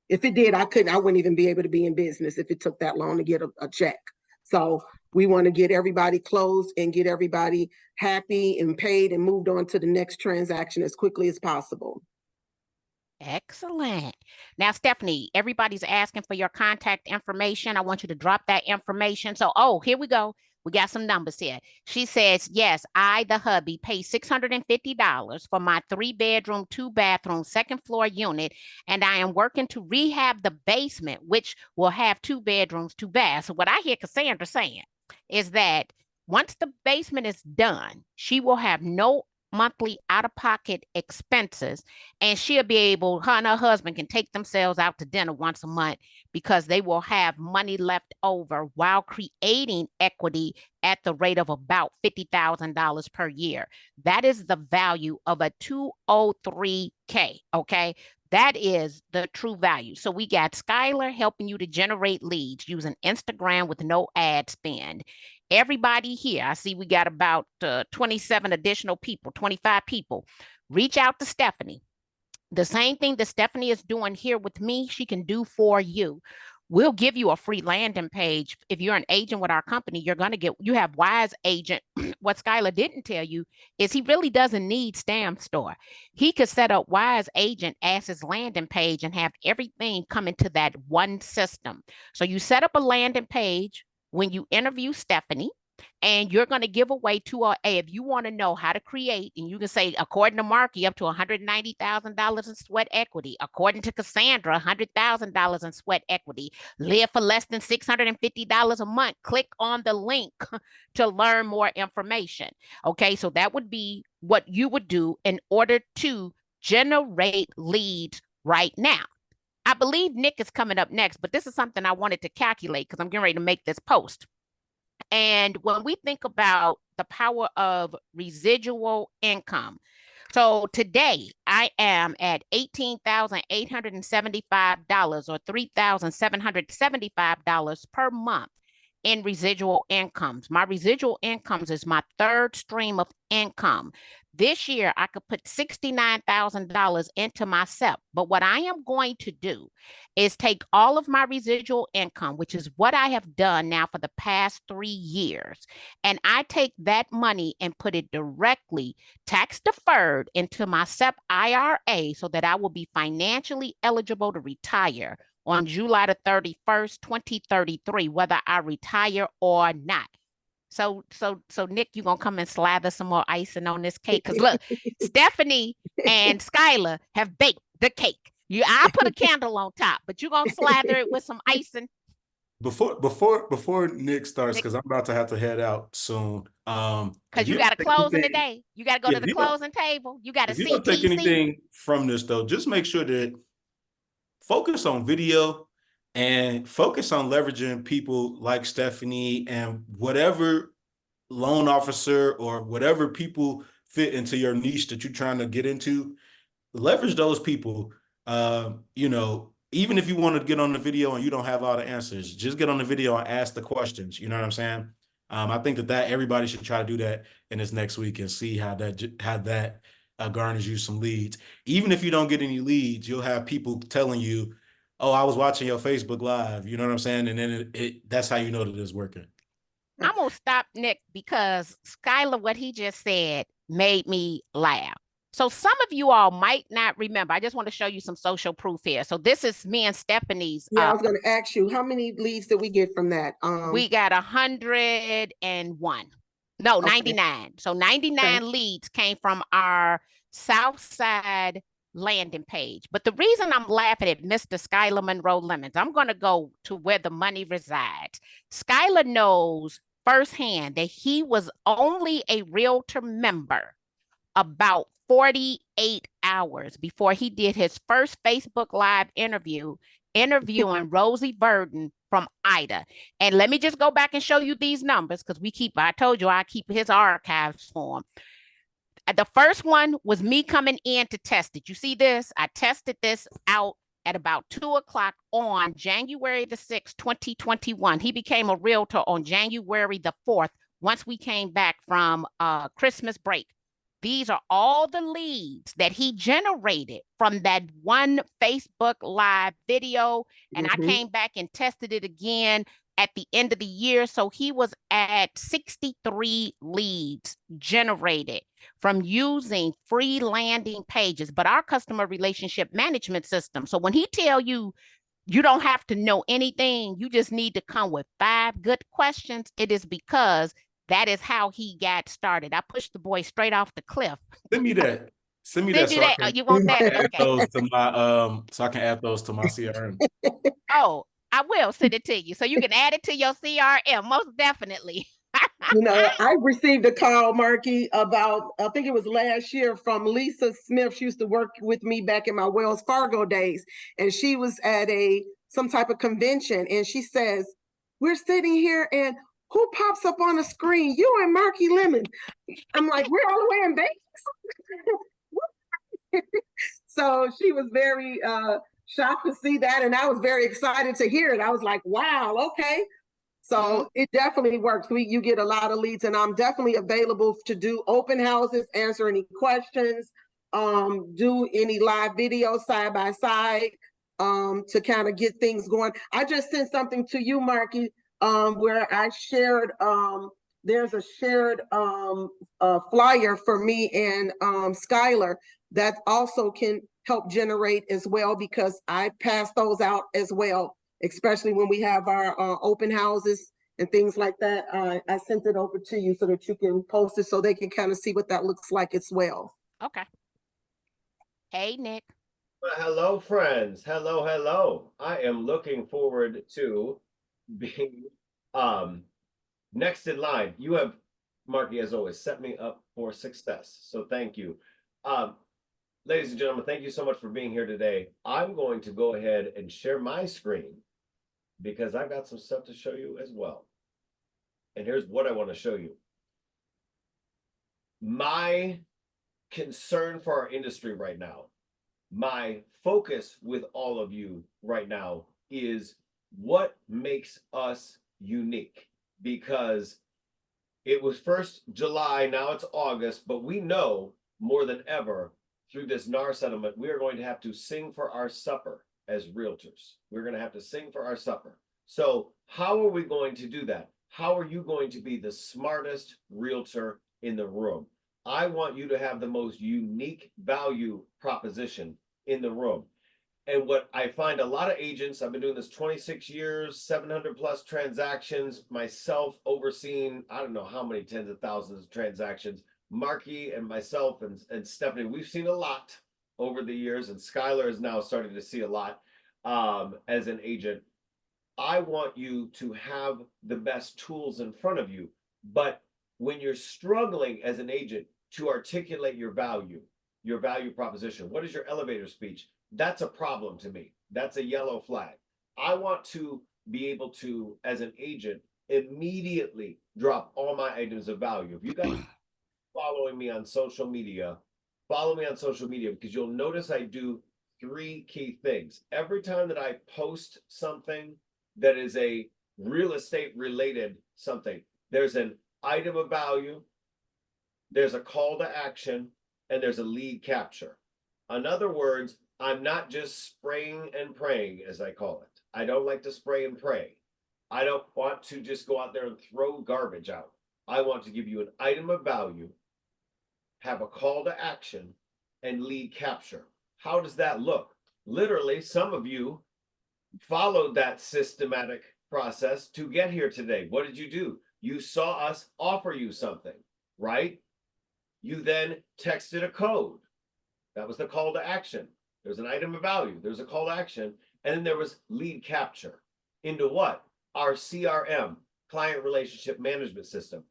If it did, I wouldn't even be able to be in business if it took that long to get a check. So we want to get everybody closed and get everybody happy and paid and moved on to the next transaction as quickly as possible. Excellent. Now, Stephanie, everybody's asking for your contact information. I want you to drop that information. So, here we go. We got some numbers here. She says, yes, I, the hubby, pay $650 for my 3-bedroom, 2-bathroom, second floor unit, and I am working to rehab the basement, which will have 2 bedrooms, 2 baths. So what I hear Cassandra saying is that once the basement is done, she will have no monthly out-of-pocket expenses, and she'll be able, her and her husband can take themselves out to dinner once a month because they will have money left over while creating equity at the rate of about $50,000 per year. That is the value of a 203K, okay? That is the true value. So we got Skyler helping you to generate leads using Instagram with no ad spend. Everybody here, I see we got about 27 additional people, 25 people. Reach out to Stephanie. The same thing that Stephanie is doing here with me, she can do for you. We'll give you a free landing page. If you're an agent with our company, you have Wise Agent. What Skyler didn't tell you is he really doesn't need Stamp Store. He could set up Wise Agent as his landing page and have everything come into that one system. So you set up a landing page when you interview Stephanie, and you're going to give away if you want to know how to create, and you can say, according to Marki, up to $190,000 in sweat equity. According to Cassandra, $100,000 in sweat equity. Live for less than $650 a month. Click on the link to learn more information. Okay, so that would be what you would do in order to generate leads right now. I believe Nick is coming up next, but this is something I wanted to calculate because I'm getting ready to make this post. And when we think about the power of residual income, so today I am at $18,875 or $3,775 per month in residual incomes. My residual incomes is my third stream of income. This year, I could put $69,000 into my SEP. But what I am going to do is take all of my residual income, which is what I have done now for the past 3 years, and I take that money and put it directly tax deferred into my SEP IRA so that I will be financially eligible to retire on July the 31st, 2033, whether I retire or not. So Nick, you're going to come and slather some more icing on this cake. Because look, Stephanie and Skyler have baked the cake. I put a candle on top, but you're going to slather it with some icing. Before Nick starts, because I'm about to have to head out soon. Because you got to close in the day. You got to go to the closing table. You got to if you don't take anything from this, though, just make sure that focus on video and focus on leveraging people like Stephanie and whatever loan officer or whatever people fit into your niche that you're trying to get into. Leverage those people. You know, even if you want to get on the video and you don't have all the answers, just get on the video and ask the questions. You know what I'm saying? I think that everybody should try to do that in this next week and see how that garners you some leads. Even if you don't get any leads, you'll have people telling you, "Oh, I was watching your Facebook Live." You know what I'm saying? And then that's how you know that it's working. I'm gonna stop Nick because Skyler, what he just said made me laugh. So some of you all might not remember. I just want to show you some social proof here. So this is me and Stephanie's. Yeah, I was going to ask you, how many leads did we get from that? We got 101. No, Okay. 99. So 99 leads came from our South Side landing page. But the reason I'm laughing at Mr. Skyler Monroe Lemons, I'm going to go to where the money resides. Skyler knows firsthand that he was only a realtor member about 48 hours before he did his first Facebook Live interviewing Rosie Burden from Ida. And let me just go back and show you these numbers because I told you I keep his archives for him. The first one was me coming in to test it. You see this? I tested this out at about 2:00 on January the 6th, 2021. He became a realtor on January the 4th once we came back from Christmas break. These are all the leads that he generated from that one Facebook Live video. And I came back and tested it again at the end of the year. So he was at 63 leads generated from using free landing pages, but our customer relationship management system. So when he tell you, you don't have to know anything, you just need to come with 5 good questions, it is because that is how he got started. I pushed the boy straight off the cliff. Send me that. Send me that. You that. You want that? Add Okay. those to my so I can add those to my CRM. Oh, I will send it to you so you can add it to your CRM. Most definitely. You know, I received a call, Marki, about, I think it was last year, from Lisa Smith. She used to work with me back in my Wells Fargo days. And she was at some type of convention. And she says, we're sitting here and who pops up on the screen? You and Marki Lemons. I'm like, we're all the way in Vegas. So she was very shocked to see that. And I was very excited to hear it. I was like, wow, okay. So it definitely works. You get a lot of leads, and I'm definitely available to do open houses, answer any questions, do any live videos side by side to kind of get things going. I just sent something to you, Marki, where I shared, there's a shared flyer for me and Skyler that also can help generate as well, because I pass those out as well, especially when we have our open houses and things like that. I sent it over to you so that you can post it so they can kind of see what that looks like as well. Okay. Hey, Nick. Hello, friends. Hello. I am looking forward to being next in line. You have, Marki, as always, set me up for success. So thank you. Ladies and gentlemen, thank you so much for being here today. I'm going to go ahead and share my screen because I've got some stuff to show you as well. And here's what I want to show you. My concern for our industry right now, my focus with all of you right now is what makes us unique, because it was first July, now it's August, but we know more than ever through this NAR settlement, we are going to have to sing for our supper as realtors. We're going to have to sing for our supper. So how are we going to do that? How are you going to be the smartest realtor in the room? I want you to have the most unique value proposition in the room. And what I find a lot of agents, I've been doing this 26 years, 700 plus transactions, myself overseeing, I don't know how many tens of thousands of transactions. Marki and myself and Stephanie, we've seen a lot over the years, and Skyler is now starting to see a lot as an agent. I want you to have the best tools in front of you, but when you're struggling as an agent to articulate your value proposition, what is your elevator speech? That's a problem to me. That's a yellow flag. I want to be able to, as an agent, immediately drop all my items of value. If you guys following me on social media, follow me on social media because you'll notice I do three key things. Every time that I post something that is a real estate related something, there's an item of value, there's a call to action, and there's a lead capture. In other words, I'm not just spraying and praying, as I call it. I don't like to spray and pray. I don't want to just go out there and throw garbage out. I want to give you an item of value, have a call to action, and lead capture. How does that look? Literally, some of you followed that systematic process to get here today. What did you do? You saw us offer you something, right? You then texted a code. That was the call to action. There's an item of value. There's a call to action. And then there was lead capture into what? Our CRM, client relationship management system.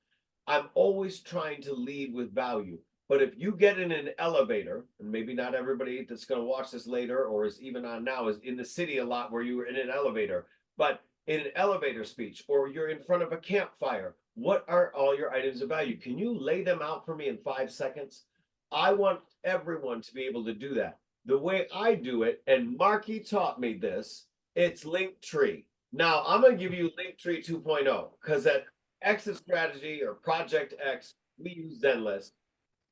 I'm always trying to lead with value. But if you get in an elevator, and maybe not everybody that's going to watch this later or is even on now is in the city a lot where you were in an elevator, but in an elevator speech or you're in front of a campfire, what are all your items of value? Can you lay them out for me in 5 seconds? I want everyone to be able to do that. The way I do it, and Marki taught me this, it's Linktree. Now, I'm going to give you Linktree 2.0 because at Exit Strategy or Project X, we use Zenlist.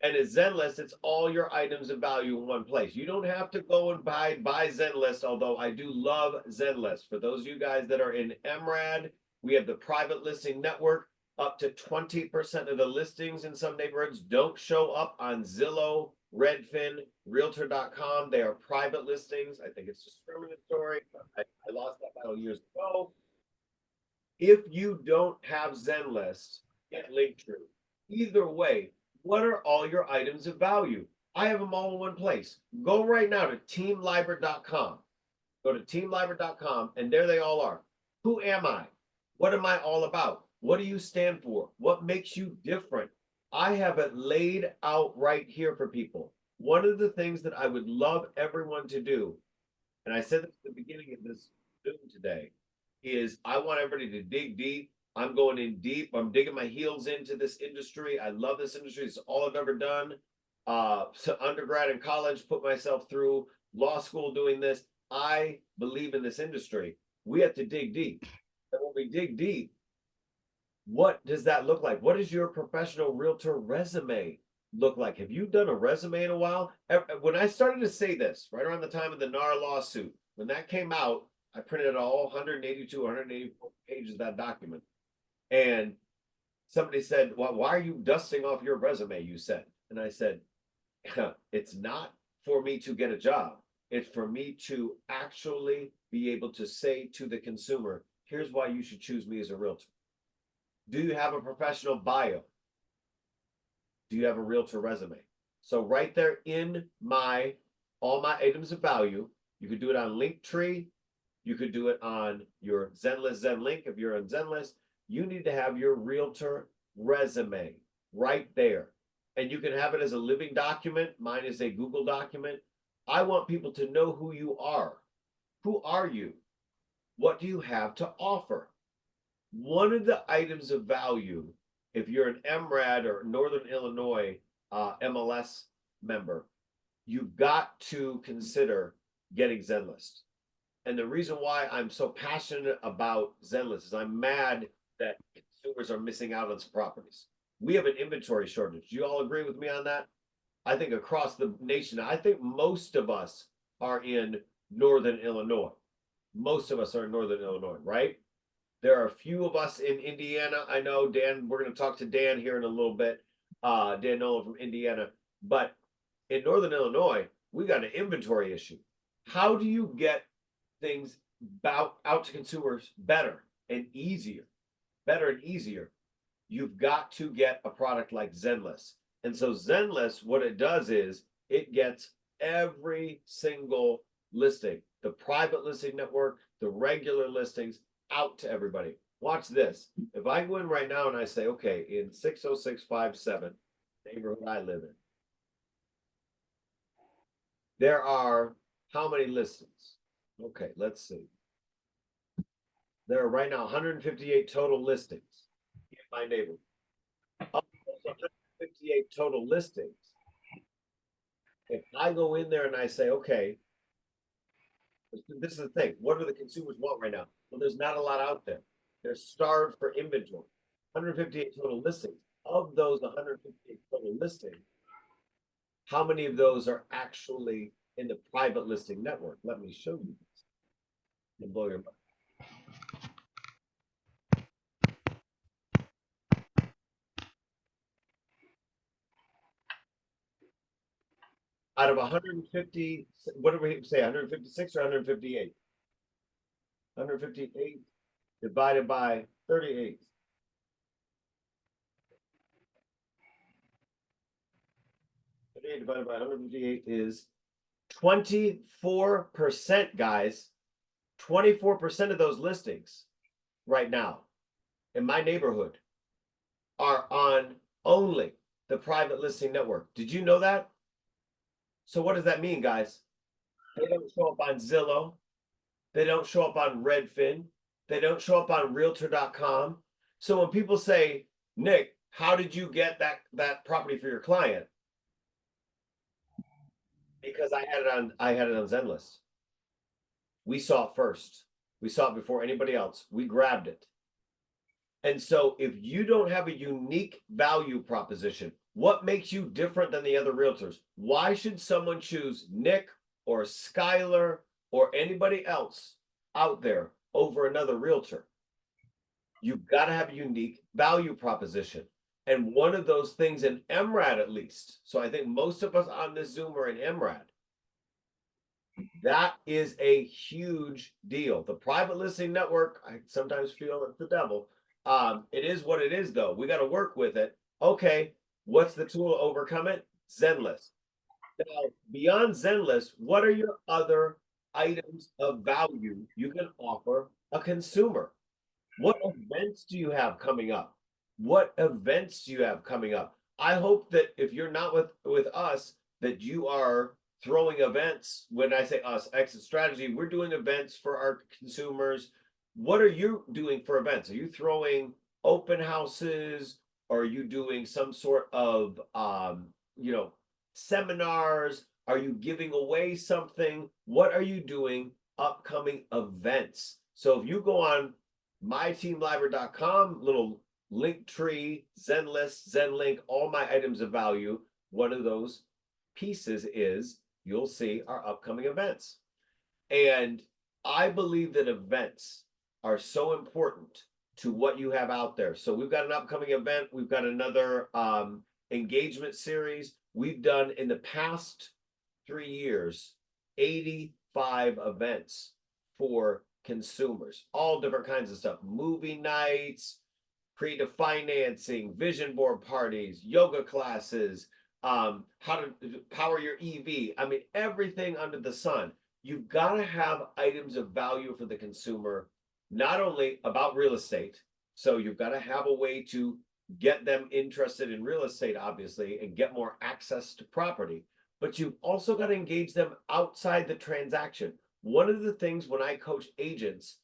And at Zenlist, it's all your items of value in one place. You don't have to go and buy Zenlist, although I do love Zenlist. For those of you guys that are in MRAD, we have the private listing network. Up to 20% of the listings in some neighborhoods don't show up on Zillow, Redfin, Realtor.com. They are private listings. I think it's discriminatory. I lost that battle years ago. If you don't have Zenlist, get Linktree. Either way, what are all your items of value? I have them all in one place. Go right now to teamlibert.com. Go to teamlibert.com, and there they all are. Who am I? What am I all about? What do you stand for? What makes you different? I have it laid out right here for people. One of the things that I would love everyone to do, and I said this at the beginning of this Zoom today, is I want everybody to dig deep. I'm going in deep. I'm digging my heels into this industry. I love this industry. It's all I've ever done. So undergrad and college, put myself through law school doing this. I believe in this industry. We have to dig deep. And when we dig deep, what does that look like? What does your professional realtor resume look like? Have you done a resume in a while? When I started to say this, right around the time of the NAR lawsuit, when that came out, I printed all 182, 184 pages of that document. And somebody said, well, why are you dusting off your resume? You said. And I said, it's not for me to get a job. It's for me to actually be able to say to the consumer, here's why you should choose me as a realtor. Do you have a professional bio? Do you have a realtor resume? So right there in all my items of value, you could do it on Linktree. You could do it on your Zenlist, Zenlink. If you're on Zenlist, you need to have your realtor resume right there. And you can have it as a living document. Mine is a Google document. I want people to know who you are. Who are you? What do you have to offer? One of the items of value, if you're an MRAD or Northern Illinois MLS member, you've got to consider getting Zenlist. And the reason why I'm so passionate about Zenlist is I'm mad that consumers are missing out on some properties. We have an inventory shortage. Do you all agree with me on that? I think across the nation, I think most of us are in Northern Illinois. Most of us are in Northern Illinois, right? There are a few of us in Indiana. I know Dan, we're going to talk to Dan here in a little bit. Dan Nolan from Indiana. But in Northern Illinois, we got an inventory issue. How do you get things out to consumers better and easier? Better and easier. You've got to get a product like Zenlist. And so Zenlist, what it does is it gets every single listing, the private listing network, the regular listings, out to everybody. Watch this. If I go in right now and I say, okay, in 60657, neighborhood I live in, there are how many listings? Okay, let's see. There are right now 158 total listings in my neighborhood. Of those 158 total listings, if I go in there and I say, okay, this is the thing. What do the consumers want right now? Well, there's not a lot out there. They're starved for inventory. 158 total listings. Of those 158 total listings, how many of those are actually in the private listing network? Let me show you this. And blow your mind. Out of 150, what did we say? 156 or 158? 158 divided by 38. 38 divided by 158 is 24%, guys. 24% of those listings right now in my neighborhood are on only the private listing network. Did you know that? So what does that mean, guys? They don't show up on Zillow. They don't show up on Redfin. They don't show up on Realtor.com. So when people say, Nick, how did you get that property for your client? Because I had it on Zenlist. We saw it first. We saw it before anybody else. We grabbed it. And so if you don't have a unique value proposition, what makes you different than the other realtors? Why should someone choose Nick or Skyler or anybody else out there over another realtor? You've got to have a unique value proposition. And one of those things in MRAD, at least, so I think most of us on this Zoom are in MRAD. That is a huge deal. The private listing network, I sometimes feel it's the devil. It is what it is, though. We got to work with it. Okay, what's the tool to overcome it? Zenlist. Now, beyond Zenlist, what are your other items of value you can offer a consumer? What events do you have coming up? What events do you have coming up? I hope that if you're not with us, that you are throwing events. When I say us, Exit Strategy, we're doing events for our consumers. What are you doing for events? Are you throwing open houses? Are you doing some sort of seminars? Are you giving away something? What are you doing upcoming events? So if you go on myteamlibrary.com, little link tree, Zenlist, Zenlink, all my items of value, one of those pieces is you'll see our upcoming events. And I believe that events are so important to what you have out there. So we've got an upcoming event. We've got another engagement series. We've done in the past 3 years, 85 events for consumers, all different kinds of stuff, movie nights, creative financing, vision board parties, yoga classes, how to power your EV. I mean, everything under the sun. You've got to have items of value for the consumer, not only about real estate. So you've got to have a way to get them interested in real estate, obviously, and get more access to property. But you've also got to engage them outside the transaction. One of the things when I coach agents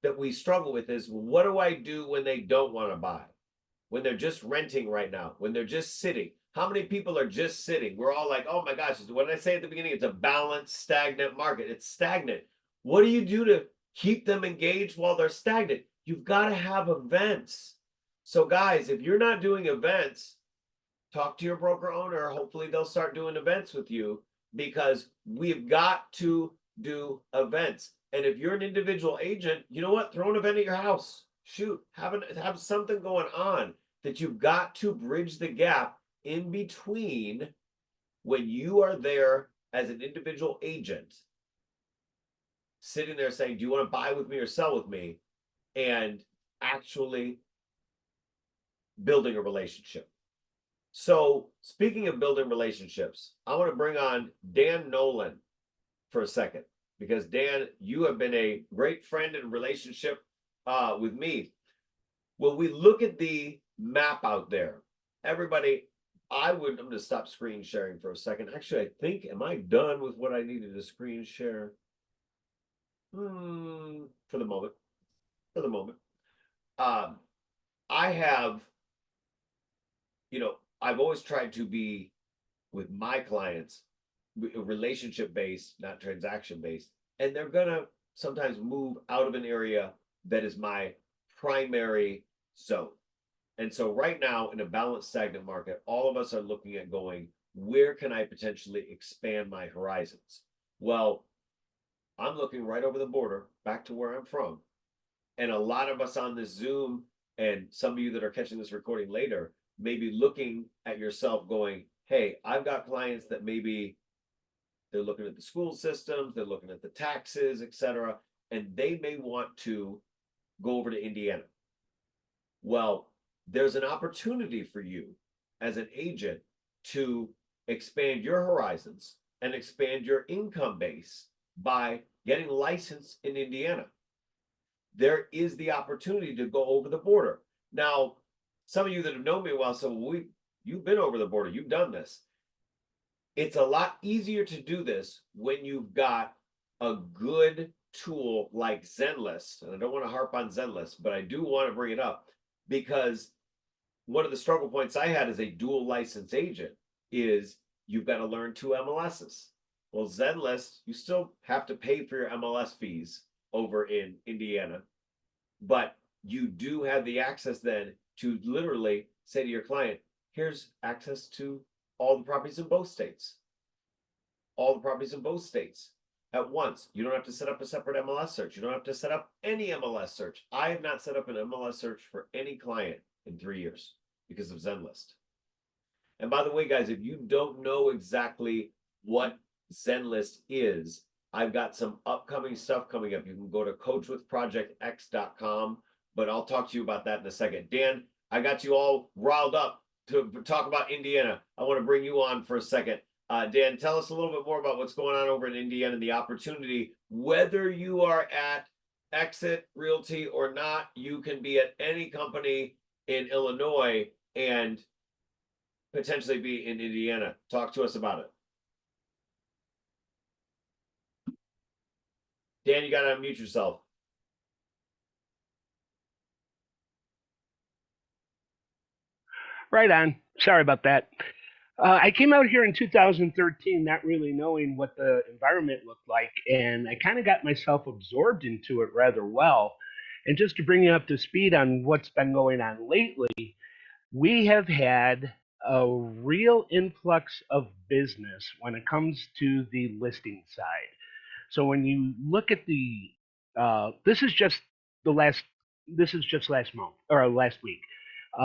that we struggle with is, what do I do when they don't want to buy? When they're just renting right now, when they're just sitting. How many people are just sitting? We're all like, oh my gosh, what did I say at the beginning? It's a balanced, stagnant market. It's stagnant. What do you do to keep them engaged while they're stagnant? You've got to have events. So guys, if you're not doing events, talk to your broker owner. Hopefully they'll start doing events with you, because we've got to do events. And if you're an individual agent, you know what? Throw an event at your house. Shoot, have something going on that you've got to bridge the gap in between when you are there as an individual agent, sitting there saying, do you want to buy with me or sell with me? And actually building a relationship. So speaking of building relationships, I want to bring on Dan Nolan for a second, because Dan, you have been a great friend and relationship with me. When we look at the map out there, everybody, I'm going to stop screen sharing for a second. Actually, I think, am I done with what I needed to screen share? For the moment. For the moment. I have, I've always tried to be with my clients relationship based, not transaction based, and they're gonna sometimes move out of an area that is my primary zone. And so right now in a balanced stagnant market, all of us are looking at going, where can I potentially expand my horizons? Well, I'm looking right over the border back to where I'm from. And a lot of us on this Zoom, and some of you that are catching this recording later, may be looking at yourself going, hey, I've got clients that maybe they're looking at the school systems, they're looking at the taxes, etc., and they may want to go over to Indiana. Well, there's an opportunity for you as an agent to expand your horizons and expand your income base by getting licensed in Indiana. There is the opportunity to go over the border. Now, some of you that have known me well, so you've been over the border, you've done this. It's a lot easier to do this when you've got a good tool like Zenlist. And I don't want to harp on Zenlist, but I do want to bring it up because one of the struggle points I had as a dual license agent is you've got to learn 2 MLSs. Well, Zenlist, you still have to pay for your MLS fees over in Indiana, but you do have the access then to literally say to your client, here's access to all the properties in both states. All the properties in both states at once. You don't have to set up a separate MLS search. You don't have to set up any MLS search. I have not set up an MLS search for any client in 3 years because of Zenlist. And by the way, guys, if you don't know exactly what Zenlist is, I've got some upcoming stuff coming up. You can go to coachwithprojectx.com, but I'll talk to you about that in a second. Dan, I got you all riled up to talk about Indiana. I want to bring you on for a second. Dan, tell us a little bit more about what's going on over in Indiana and the opportunity. Whether you are at EXIT Realty or not, you can be at any company in Illinois and potentially be in Indiana. Talk to us about it. Dan, you got to unmute yourself. Right on. Sorry about that. I came out here in 2013 not really knowing what the environment looked like, and I kind of got myself absorbed into it rather well. And just to bring you up to speed on what's been going on lately, we have had a real influx of business when it comes to the listing side. So when you look at this is just last month or last week.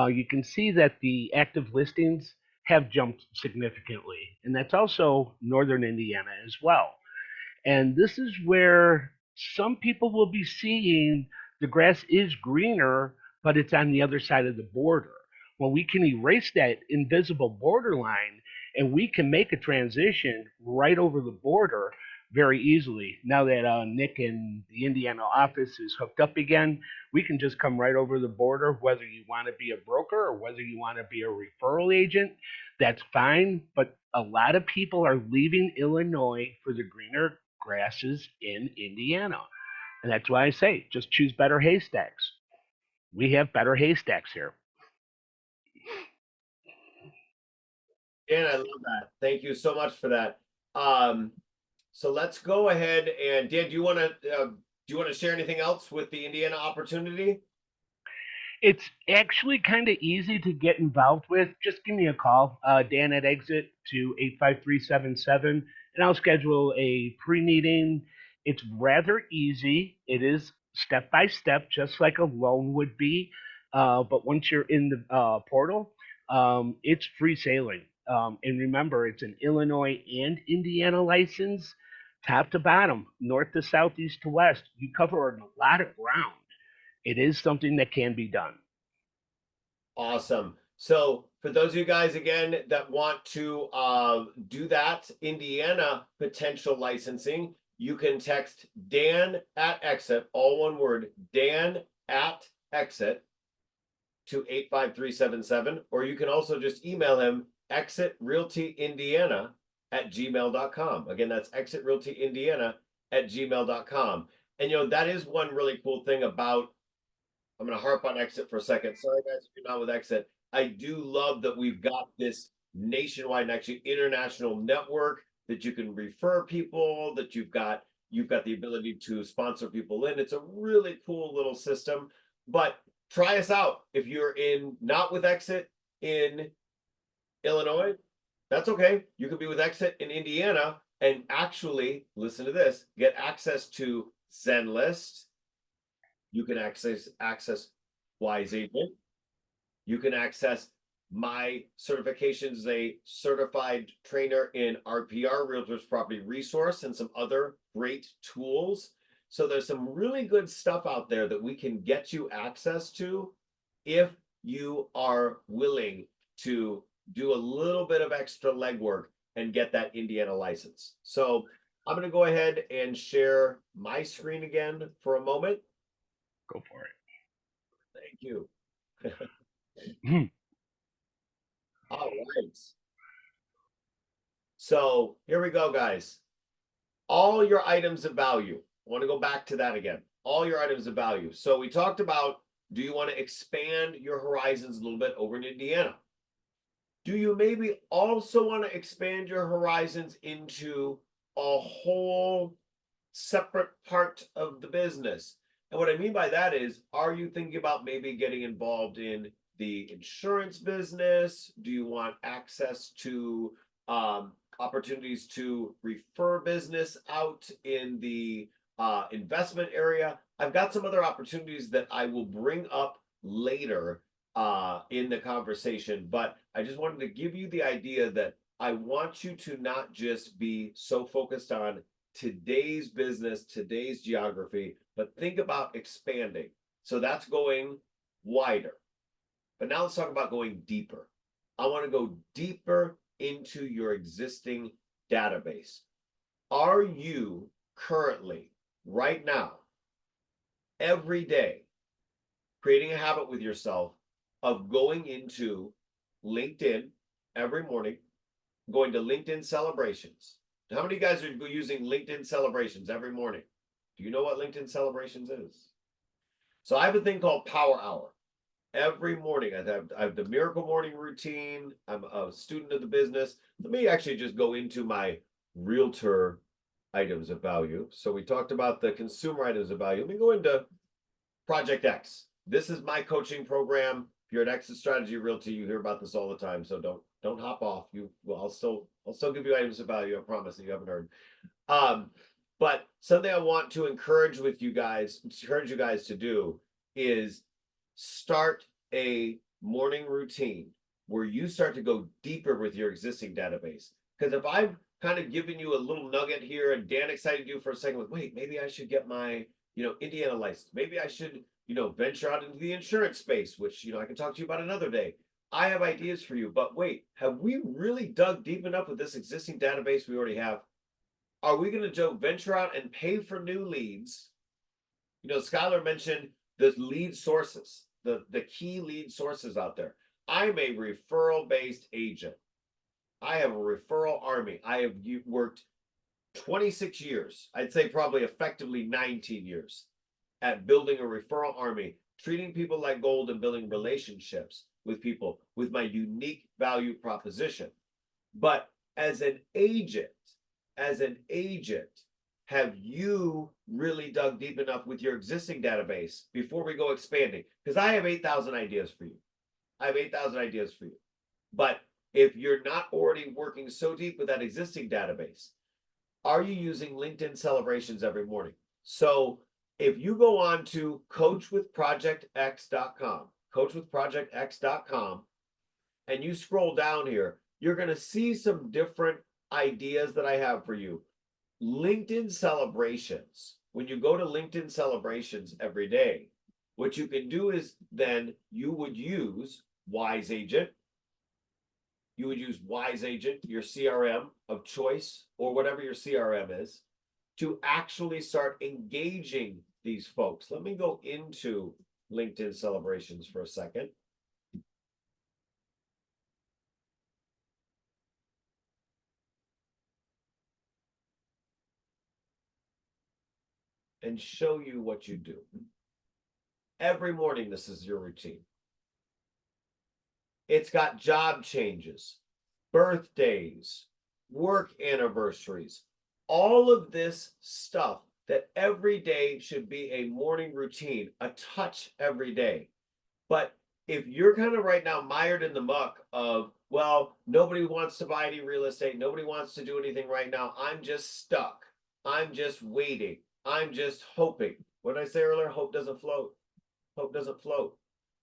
You can see that the active listings have jumped significantly, and that's also northern Indiana as well. And this is where some people will be seeing the grass is greener, but it's on the other side of the border. Well, we can erase that invisible borderline and we can make a transition right over the border very easily. Now that Nick and the Indiana office is hooked up again, we can just come right over the border, whether you want to be a broker or whether you want to be a referral agent. That's fine. But a lot of people are leaving Illinois for the greener grasses in Indiana. And that's why I say just choose better haystacks. We have better haystacks here. Dan, I love that. Thank you so much for that. So let's go ahead and Dan, do you want to share anything else with the Indiana opportunity? It's actually kind of easy to get involved with. Just give me a call, Dan at EXIT to 85377, and I'll schedule a pre-meeting. It's rather easy. It is step by step, just like a loan would be. But once you're in the portal, it's free sailing. And remember, it's an Illinois and Indiana license, top to bottom, north to south, east to west. You cover a lot of ground. It is something that can be done. Awesome. So for those of you guys, again, that want to do that Indiana potential licensing, you can text Dan at EXIT, all one word, Dan at EXIT to 85377, or you can also just email him exitrealtyindiana@gmail.com. Again, that's exitrealtyindiana@gmail.com. And that is one really cool thing about, I'm going to harp on EXIT for a second. Sorry, guys, if you're not with EXIT. I do love that we've got this nationwide and actually international network that you can refer people, that you've got the ability to sponsor people in. It's a really cool little system. But try us out. If you're not with EXIT in Illinois, that's okay. You could be with EXIT in Indiana and actually, listen to this, get access to ZenList. You can access Wise Agent. You can access my certifications as a certified trainer in RPR, Realtors Property Resource, and some other great tools. So there's some really good stuff out there that we can get you access to if you are willing to do a little bit of extra legwork and get that Indiana license. So I'm going to go ahead and share my screen again for a moment. Go for it. Thank you. All right. So here we go, guys. All your items of value. I want to go back to that again. All your items of value. So we talked about, do you want to expand your horizons a little bit over in Indiana? Do you maybe also want to expand your horizons into a whole separate part of the business? And what I mean by that is, are you thinking about maybe getting involved in the insurance business? Do you want access to opportunities to refer business out in the investment area? I've got some other opportunities that I will bring up later in the conversation, but I just wanted to give you the idea that I want you to not just be so focused on today's business, today's geography, but think about expanding. So that's going wider. But now let's talk about going deeper. I want to go deeper into your existing database. Are you currently, right now, every day, creating a habit with yourself of going into LinkedIn every morning, going to LinkedIn celebrations? How many guys are using LinkedIn celebrations every morning? Do you know what LinkedIn celebrations is? So I have a thing called Power Hour. Every morning, I have the Miracle Morning routine. I'm a student of the business. Let me actually just go into my realtor items of value. So we talked about the consumer items of value. Let me go into Project X. This is my coaching program. If you're at EXIT Strategy Realty, you hear about this all the time. So don't hop off. I'll still give you items of value. I promise that you haven't heard. But something I want to encourage you guys to do is start a morning routine where you start to go deeper with your existing database. Because if I've kind of given you a little nugget here and Dan excited you for a second with, wait, maybe I should get my, Indiana license. Maybe I should, venture out into the insurance space, which, I can talk to you about another day. I have ideas for you, but wait, have we really dug deep enough with this existing database we already have? Are we going to venture out and pay for new leads? Skyler mentioned the lead sources, the key lead sources out there. I'm a referral-based agent. I have a referral army. I have worked 26 years, I'd say probably effectively 19 years at building a referral army, treating people like gold and building relationships with people with my unique value proposition. But as an agent, have you really dug deep enough with your existing database before we go expanding? Because I have 8,000 ideas for you. But if you're not already working so deep with that existing database, are you using LinkedIn celebrations every morning? So if you go on to coachwithprojectx.com, and you scroll down here, you're going to see some different ideas that I have for you. LinkedIn celebrations. When you go to LinkedIn celebrations every day, what you can do is then you would use Wise Agent. You would use Wise Agent, your CRM of choice, or whatever your CRM is, to actually start engaging these folks. Let me go into LinkedIn celebrations for a second. and show you what you do. Every morning, this is your routine. It's got job changes, birthdays, work anniversaries, all of this stuff that every day should be a morning routine, a touch every day. But if you're kind of right now mired in the muck of, well, nobody wants to buy any real estate, nobody wants to do anything right now, I'm just stuck, I'm just waiting, I'm just hoping. What did I say earlier? Hope doesn't float. Hope doesn't float.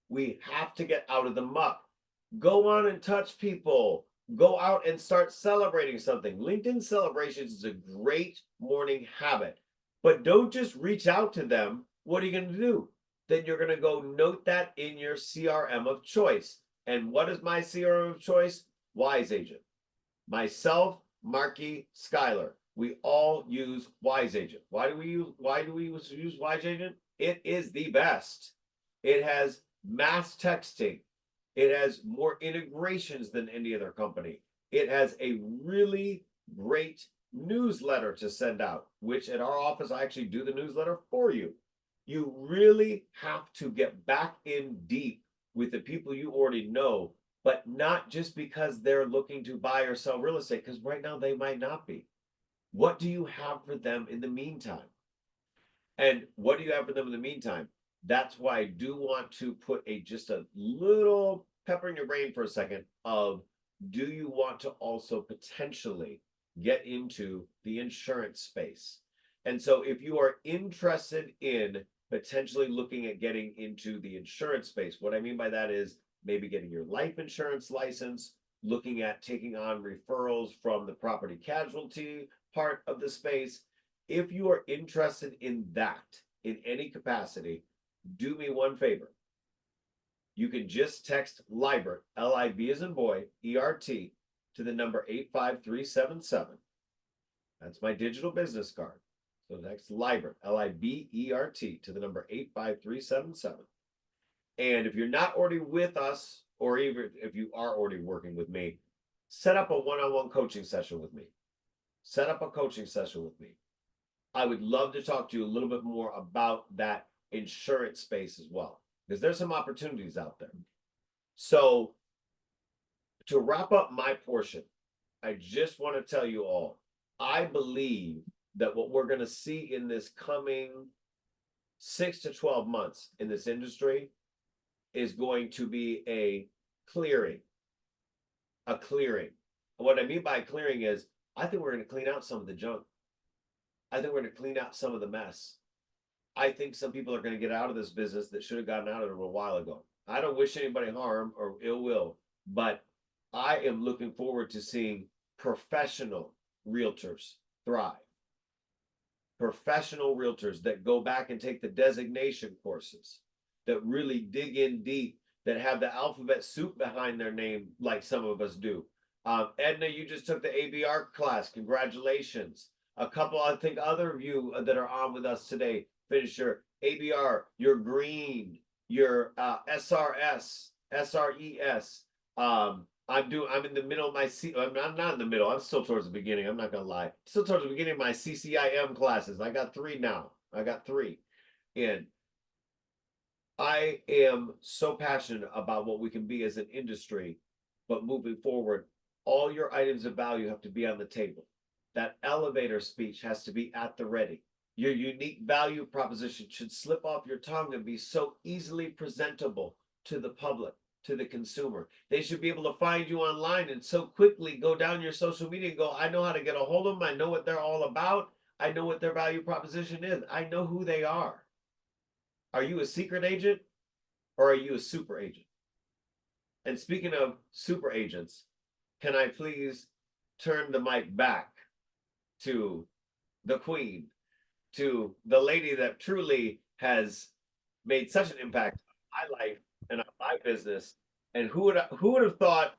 We have to get out of the muck. Go on and touch people. Go out and start celebrating something. LinkedIn celebrations is a great morning habit, but don't just reach out to them. What are you going to do? Then you're going to go note that in your CRM of choice. And what is my CRM of choice? Wise Agent. Myself, Marki Skyler. We all use Wise Agent. Why do we use Wise Agent? It is the best. It has mass texting. It has more integrations than any other company. It has a really great newsletter to send out, which at our office, I actually do the newsletter for you. You really have to get back in deep with the people you already know, but not just because they're looking to buy or sell real estate, because right now they might not be. What do you have for them in the meantime? And what do you have for them in the meantime? That's why I do want to put just a little pepper in your brain for a second of, do you want to also potentially get into the insurance space? And so if you are interested in potentially looking at getting into the insurance space, what I mean by that is maybe getting your life insurance license, looking at taking on referrals from the property casualty part of the space. If you are interested in that in any capacity, do me one favor. You can just text Libert, L-I-B as in boy, E-R-T, to the number 85377. That's my digital business card. So text Libert, L-I-B-E-R-T, to the number 85377. And if you're not already with us, or even if you are already working with me, set up a one-on-one coaching session with me. Set up a coaching session with me. I would love to talk to you a little bit more about that insurance space as well, because there's some opportunities out there. So to wrap up my portion, I just want to tell you all, I believe that what we're going to see in this coming 6 to 12 months in this industry is going to be a clearing. A clearing. And what I mean by clearing is, I think we're going to clean out some of the junk. I think we're going to clean out some of the mess. I think some people are going to get out of this business that should have gotten out of it a while ago. I don't wish anybody harm or ill will, but I am looking forward to seeing professional realtors thrive. Professional realtors that go back and take the designation courses, that really dig in deep, that have the alphabet soup behind their name like some of us do. Edna, you just took the ABR class. Congratulations. A couple, I think, other of you that are on with us today finish your ABR, your green, your SRS, SRES. I'm in the middle of my I'm not in the middle. I'm still towards the beginning. I'm not gonna lie. Still towards the beginning of my CCIM classes. I got 3 now. I got 3 in. I am so passionate about what we can be as an industry, but moving forward, all your items of value have to be on the table. That elevator speech has to be at the ready. Your unique value proposition should slip off your tongue and be so easily presentable to the public, to the consumer. They should be able to find you online and so quickly go down your social media and go, I know how to get a hold of them. I know what they're all about. I know what their value proposition is. I know who they are. Are you a secret agent or are you a super agent? And speaking of super agents, can I please turn the mic back to the queen, to the lady that truly has made such an impact on my life and on my business. And who would have thought,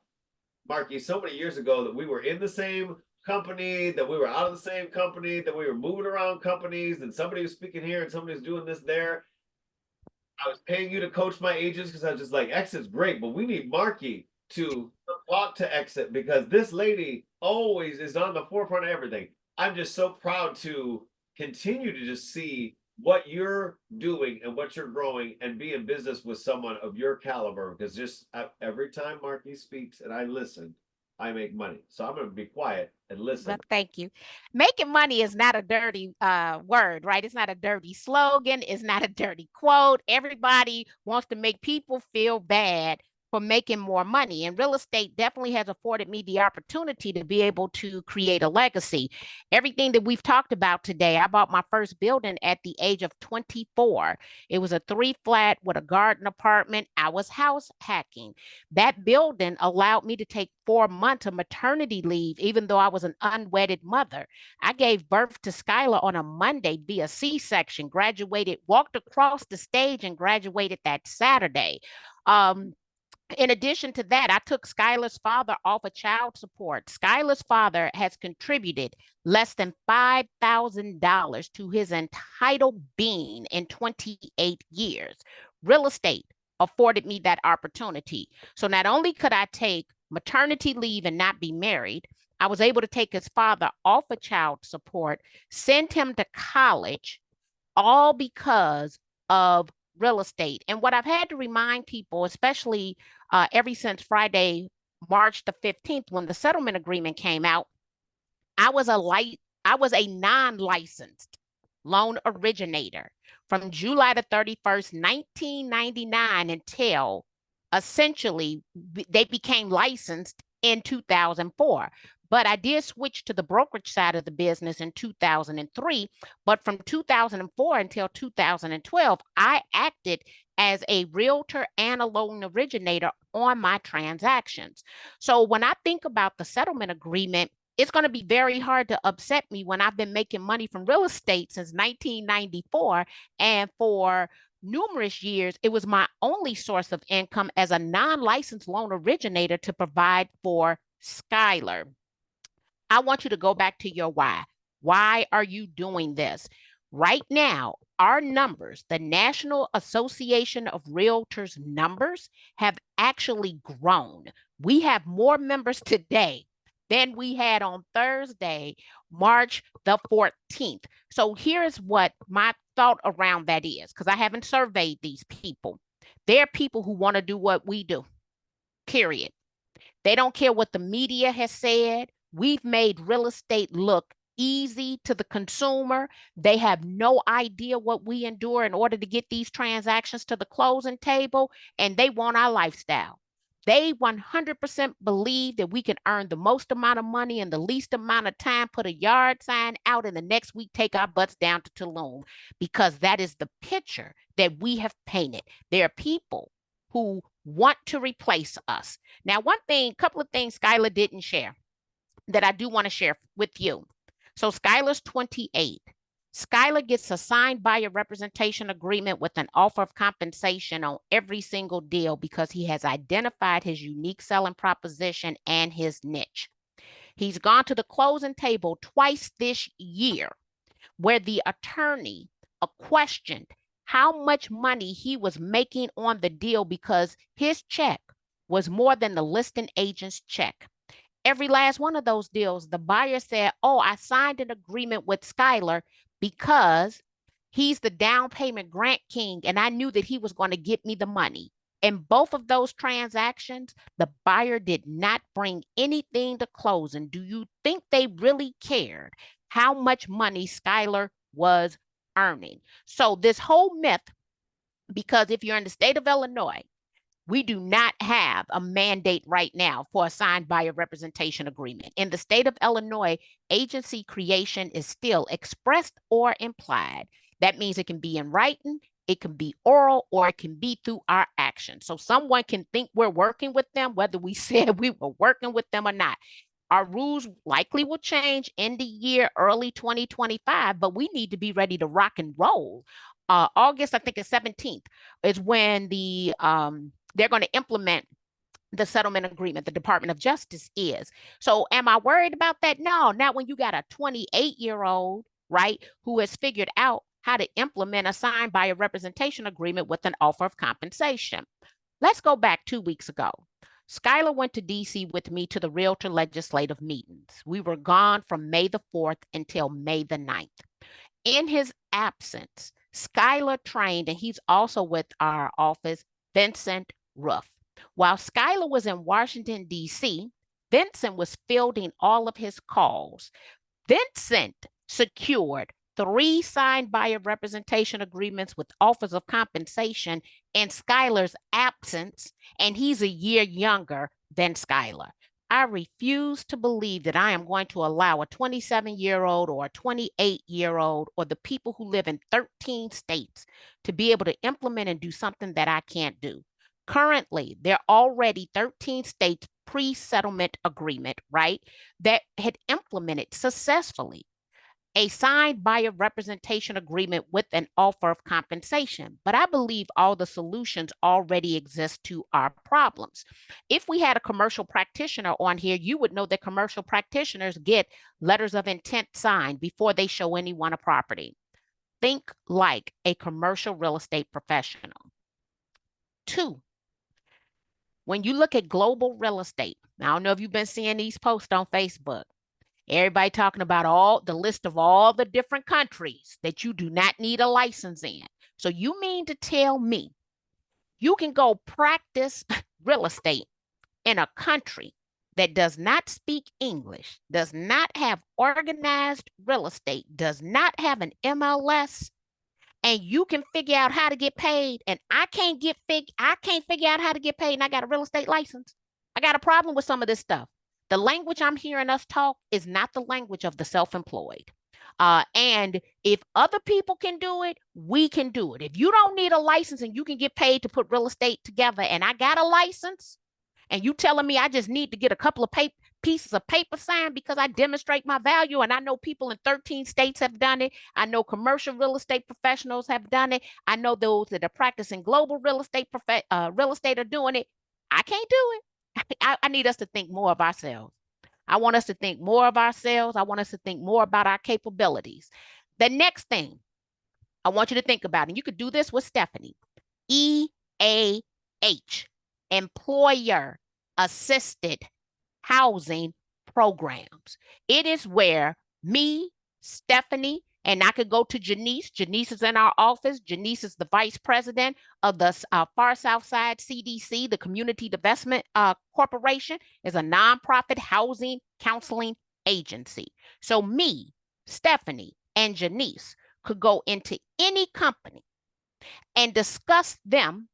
Marki, so many years ago that we were in the same company, that we were out of the same company, that we were moving around companies, and somebody was speaking here and somebody was doing this there. I was paying you to coach my agents because I was just like, Exit's great, but we need Marki to talk to Exit because this lady always is on the forefront of everything. I'm just so proud to continue to just see what you're doing and what you're growing and be in business with someone of your caliber, because just every time Marki speaks and I listen, I make money. So I'm going to be quiet and Well, listen. thank you. Making money is not a dirty word, right? It's not a dirty slogan. It's not a dirty quote. Everybody wants to make people feel bad for making more money. And real estate definitely has afforded me the opportunity to be able to create a legacy. Everything that we've talked about today, I bought my first building at the age of 24. It was a 3-flat with a garden apartment. I was house hacking. That building allowed me to take 4 months of maternity leave, even though I was an unwedded mother. I gave birth to Skylar on a Monday via C-section, graduated, walked across the stage and graduated that Saturday. In addition to that, I took Skylar's father off of child support. Skylar's father has contributed less than $5,000 to his entitled being in 28 years. Real estate afforded me that opportunity. So not only could I take maternity leave and not be married, I was able to take his father off of child support, send him to college, all because of real estate. And what I've had to remind people, especially ever since Friday, March the 15th, when the settlement agreement came out, I was a non-licensed loan originator from July the 31st, 1999 until essentially they became licensed in 2004. But I did switch to the brokerage side of the business in 2003. But from 2004 until 2012, I acted as a realtor and a loan originator on my transactions. So when I think about the settlement agreement, it's going to be very hard to upset me when I've been making money from real estate since 1994. And for numerous years, it was my only source of income as a non-licensed loan originator to provide for Skylar. I want you to go back to your why. Why are you doing this? Right now, our numbers, the National Association of Realtors numbers, have actually grown. We have more members today than we had on Thursday, March the 14th. So here's what my thought around that is, because I haven't surveyed these people. They're people who want to do what we do, period. They don't care what the media has said. We've made real estate look easy to the consumer. They have no idea what we endure in order to get these transactions to the closing table, and they want our lifestyle. They 100% believe that we can earn the most amount of money in the least amount of time, put a yard sign out, and the next week take our butts down to Tulum, because that is the picture that we have painted. There are people who want to replace us. Now, couple of things Skylar didn't share that I do want to share with you. So Skylar's 28. Skylar gets a signed buyer representation agreement with an offer of compensation on every single deal because he has identified his unique selling proposition and his niche. He's gone to the closing table twice this year where the attorney questioned how much money he was making on the deal because his check was more than the listing agent's check. Every last one of those deals, the buyer said, oh, I signed an agreement with Skylar because he's the down payment grant king, and I knew that he was going to get me the money. In both of those transactions, the buyer did not bring anything to closing. Do you think they really cared how much money Skylar was earning? So this whole myth, because if you're in the state of Illinois, we do not have a mandate right now for a signed buyer representation agreement. In the state of Illinois, agency creation is still expressed or implied. That means it can be in writing, it can be oral, or it can be through our actions. So someone can think we're working with them, whether we said we were working with them or not. Our rules likely will change in the year early 2025, but we need to be ready to rock and roll. August, I think it's 17th, is when they're going to implement the settlement agreement. The Department of Justice is. So am I worried about that? No, not when you got a 28-year-old, right, who has figured out how to implement a signed buyer representation agreement with an offer of compensation. Let's go back 2 weeks ago. Skylar went to DC with me to the Realtor legislative meetings. We were gone from May the 4th until May the 9th. In his absence, Skyler trained, and he's also with our office, Vincent Ruff. While Skyler was in Washington, D.C., Vincent was fielding all of his calls. Vincent secured 3 signed buyer representation agreements with offers of compensation in Skyler's absence, and he's a year younger than Skyler. I refuse to believe that I am going to allow a 27-year-old or a 28-year-old or the people who live in 13 states to be able to implement and do something that I can't do. Currently, there are already 13 states pre-settlement agreement, right, that had implemented successfully a signed buyer representation agreement with an offer of compensation. But I believe all the solutions already exist to our problems. If we had a commercial practitioner on here, you would know that commercial practitioners get letters of intent signed before they show anyone a property. Think like a commercial real estate professional. 2, when you look at global real estate, I don't know if you've been seeing these posts on Facebook. Everybody talking about all the list of all the different countries that you do not need a license in. So you mean to tell me you can go practice real estate in a country that does not speak English, does not have organized real estate, does not have an MLS, and you can figure out how to get paid, and I can't figure out how to get paid, and I got a real estate license? I got a problem with some of this stuff. The language I'm hearing us talk is not the language of the self-employed. And if other people can do it, we can do it. If you don't need a license and you can get paid to put real estate together, and I got a license, and you telling me I just need to get a couple of pieces of paper signed because I demonstrate my value, and I know people in 13 states have done it. I know commercial real estate professionals have done it. I know those that are practicing global real estate are doing it. I can't do it. I need us to think more of ourselves. I want us to think more of ourselves. I want us to think more about our capabilities. The next thing I want you to think about, and you could do this with Stephanie, EAH, Employer Assisted Housing Programs. It is where me, Stephanie, and I could go to Janice. Janice is in our office. Janice is the vice president of the Far South Side CDC, the Community Development Corporation, is a nonprofit housing counseling agency. So me, Stephanie, and Janice could go into any company and discuss them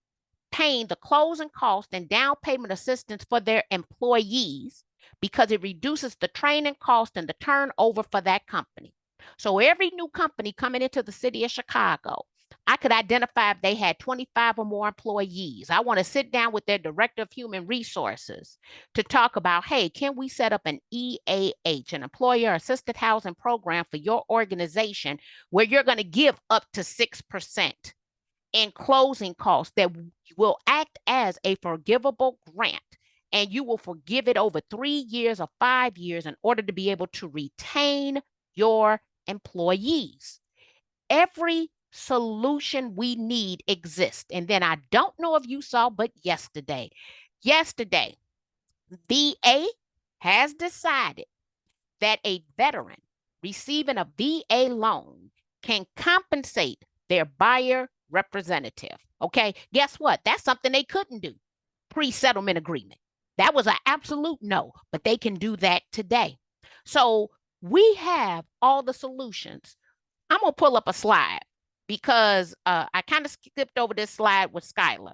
paying the closing cost and down payment assistance for their employees, because it reduces the training cost and the turnover for that company. So every new company coming into the city of Chicago, I could identify if they had 25 or more employees. I want to sit down with their director of human resources to talk about, hey, can we set up an EAH, an employer assisted housing program for your organization, where you're going to give up to 6% in closing costs that will act as a forgivable grant, and you will forgive it over 3 years or 5 years in order to be able to retain your employees. Every solution we need exists. And then I don't know if you saw, but yesterday, VA has decided that a veteran receiving a VA loan can compensate their buyer representative. Okay, guess what? That's something they couldn't do pre-settlement agreement. That was an absolute no, but they can do that today. So we have all the solutions. I'm going to pull up a slide because I kind of skipped over this slide with Skyler.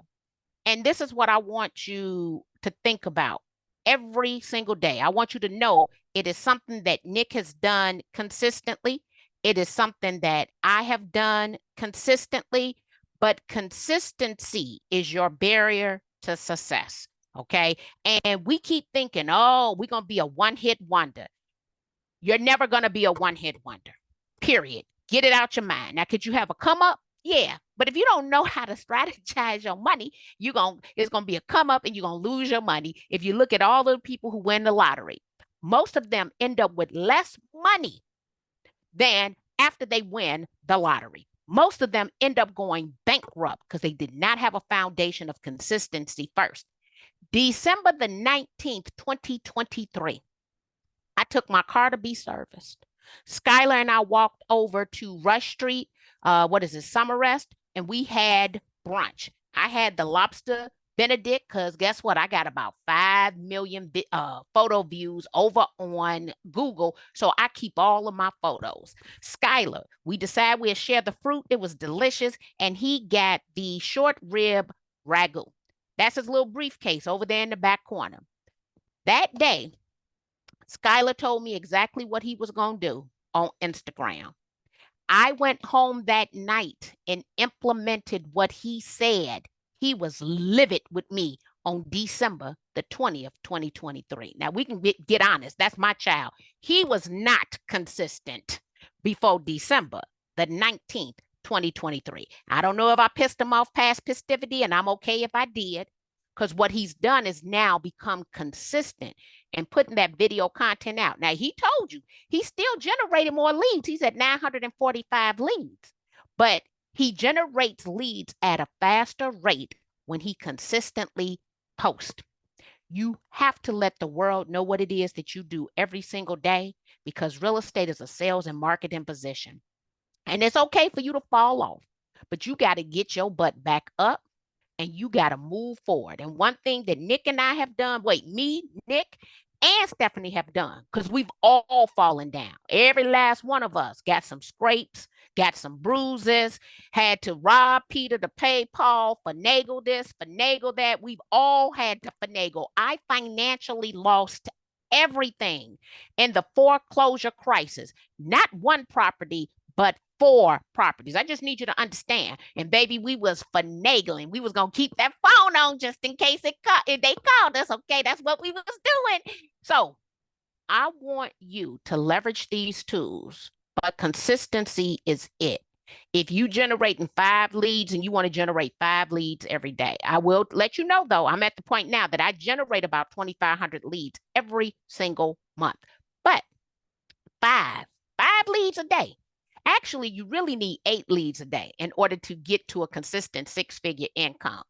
And this is what I want you to think about every single day. I want you to know it is something that Nick has done consistently. It is something that I have done consistently, but consistency is your barrier to success. Okay. And we keep thinking, oh, we're going to be a one-hit wonder. You're never going to be a one-hit wonder, period. Get it out your mind. Now, could you have a come up? Yeah. But if you don't know how to strategize your money, it's going to be a come up and you're going to lose your money. If you look at all the people who win the lottery, most of them end up with less money than after they win the lottery. Most of them end up going bankrupt because they did not have a foundation of consistency first. December the 19th, 2023, I took my car to be serviced. Skyler and I walked over to Rush Street, what is it, summer rest, and we had brunch. I had the lobster Benedict, because guess what? I got about 5 million photo views over on Google. So I keep all of my photos. Skyler, we decided we'll share the fruit. It was delicious. And he got the short rib ragu. That's his little briefcase over there in the back corner. That day, Skyler told me exactly what he was going to do on Instagram. I went home that night and implemented what he said. He was livid with me on December the 20th, 2023. Now, we can get honest. That's my child. He was not consistent before December the 19th, 2023. I don't know if I pissed him off past festivity, and I'm okay if I did, because what he's done is now become consistent and putting that video content out. Now, he told you he's still generating more leads. He's at 945 leads, but he generates leads at a faster rate when he consistently posts. You have to let the world know what it is that you do every single day, because real estate is a sales and marketing position. And it's okay for you to fall off, but you got to get your butt back up and you got to move forward. And one thing that Nick and I have done, me, Nick, and Stephanie have done, because we've all fallen down. Every last one of us got some scrapes, got some bruises, had to rob Peter to pay Paul, finagle this, finagle that. We've all had to finagle. I financially lost everything in the foreclosure crisis. Not one property, but 4 properties. I just need you to understand. And baby, we was finagling. We was gonna keep that phone on just in case they called us. Okay, that's what we was doing. So I want you to leverage these tools, but consistency is it. If you generating 5 leads and you want to generate 5 leads every day, I will let you know though, I'm at the point now that I generate about 2,500 leads every single month. But 5 leads a day. Actually, you really need 8 leads a day in order to get to a consistent 6-figure income.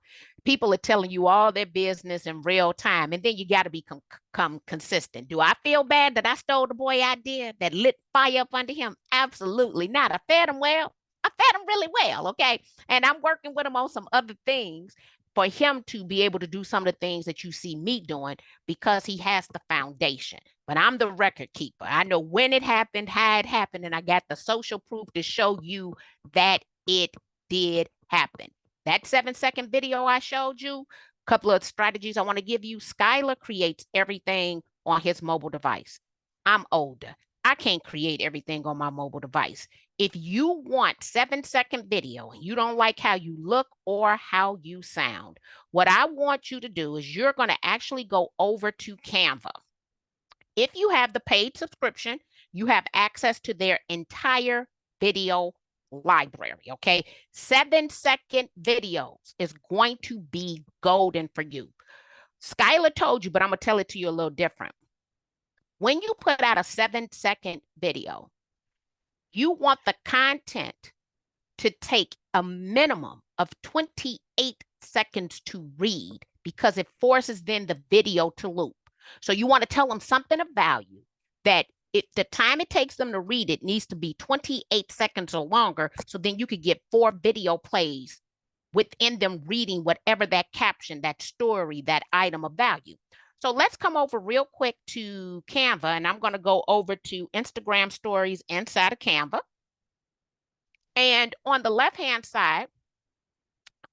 People are telling you all their business in real time, and then you got to become consistent. Do I feel bad that I stole the boy idea that lit fire up under him? Absolutely not. I fed him well. I fed him really well, okay? And I'm working with him on some other things for him to be able to do some of the things that you see me doing, because he has the foundation. But I'm the record keeper. I know when it happened, how it happened, and I got the social proof to show you that it did happen. That 7-second video I showed you, a couple of strategies I want to give you. Skyler creates everything on his mobile device. I'm older. I can't create everything on my mobile device. If you want 7-second video and you don't like how you look or how you sound, what I want you to do is you're going to actually go over to Canva. If you have the paid subscription, you have access to their entire video library, okay? 7-second videos is going to be golden for you. Skyler told you, but I'm going to tell it to you a little different. When you put out a 7-second video, you want the content to take a minimum of 28 seconds to read, because it forces then the video to loop. So you want to tell them something of value that the time it takes them to read it needs to be 28 seconds or longer. So then you could get 4 video plays within them reading whatever that caption, that story, that item of value. So let's come over real quick to Canva, and I'm going to go over to Instagram stories inside of Canva. And on the left-hand side,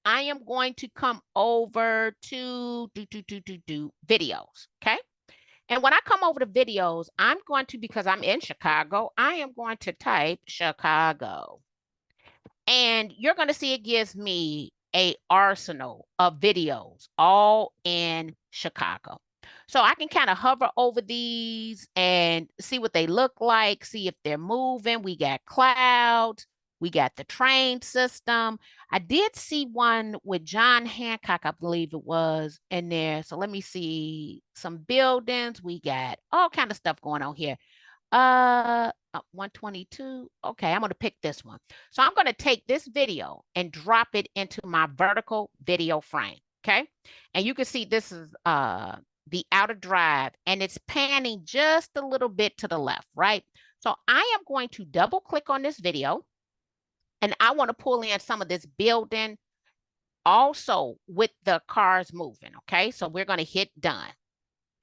I am going to come over to videos, okay? And when I come over to videos, I'm going to, because I'm in Chicago, I am going to type Chicago. And you're going to see it gives me an arsenal of videos all in Chicago. So I can kind of hover over these and see what they look like, see if they're moving. We got clouds. We got the train system. I did see one with John Hancock, I believe it was, in there. So let me see some buildings. We got all kind of stuff going on here. 122. Okay, I'm going to pick this one. So I'm going to take this video and drop it into my vertical video frame. Okay. And you can see this is the outer drive, and it's panning just a little bit to the left, right? So I am going to double click on this video. And I want to pull in some of this building also with the cars moving. Okay, so we're going to hit done.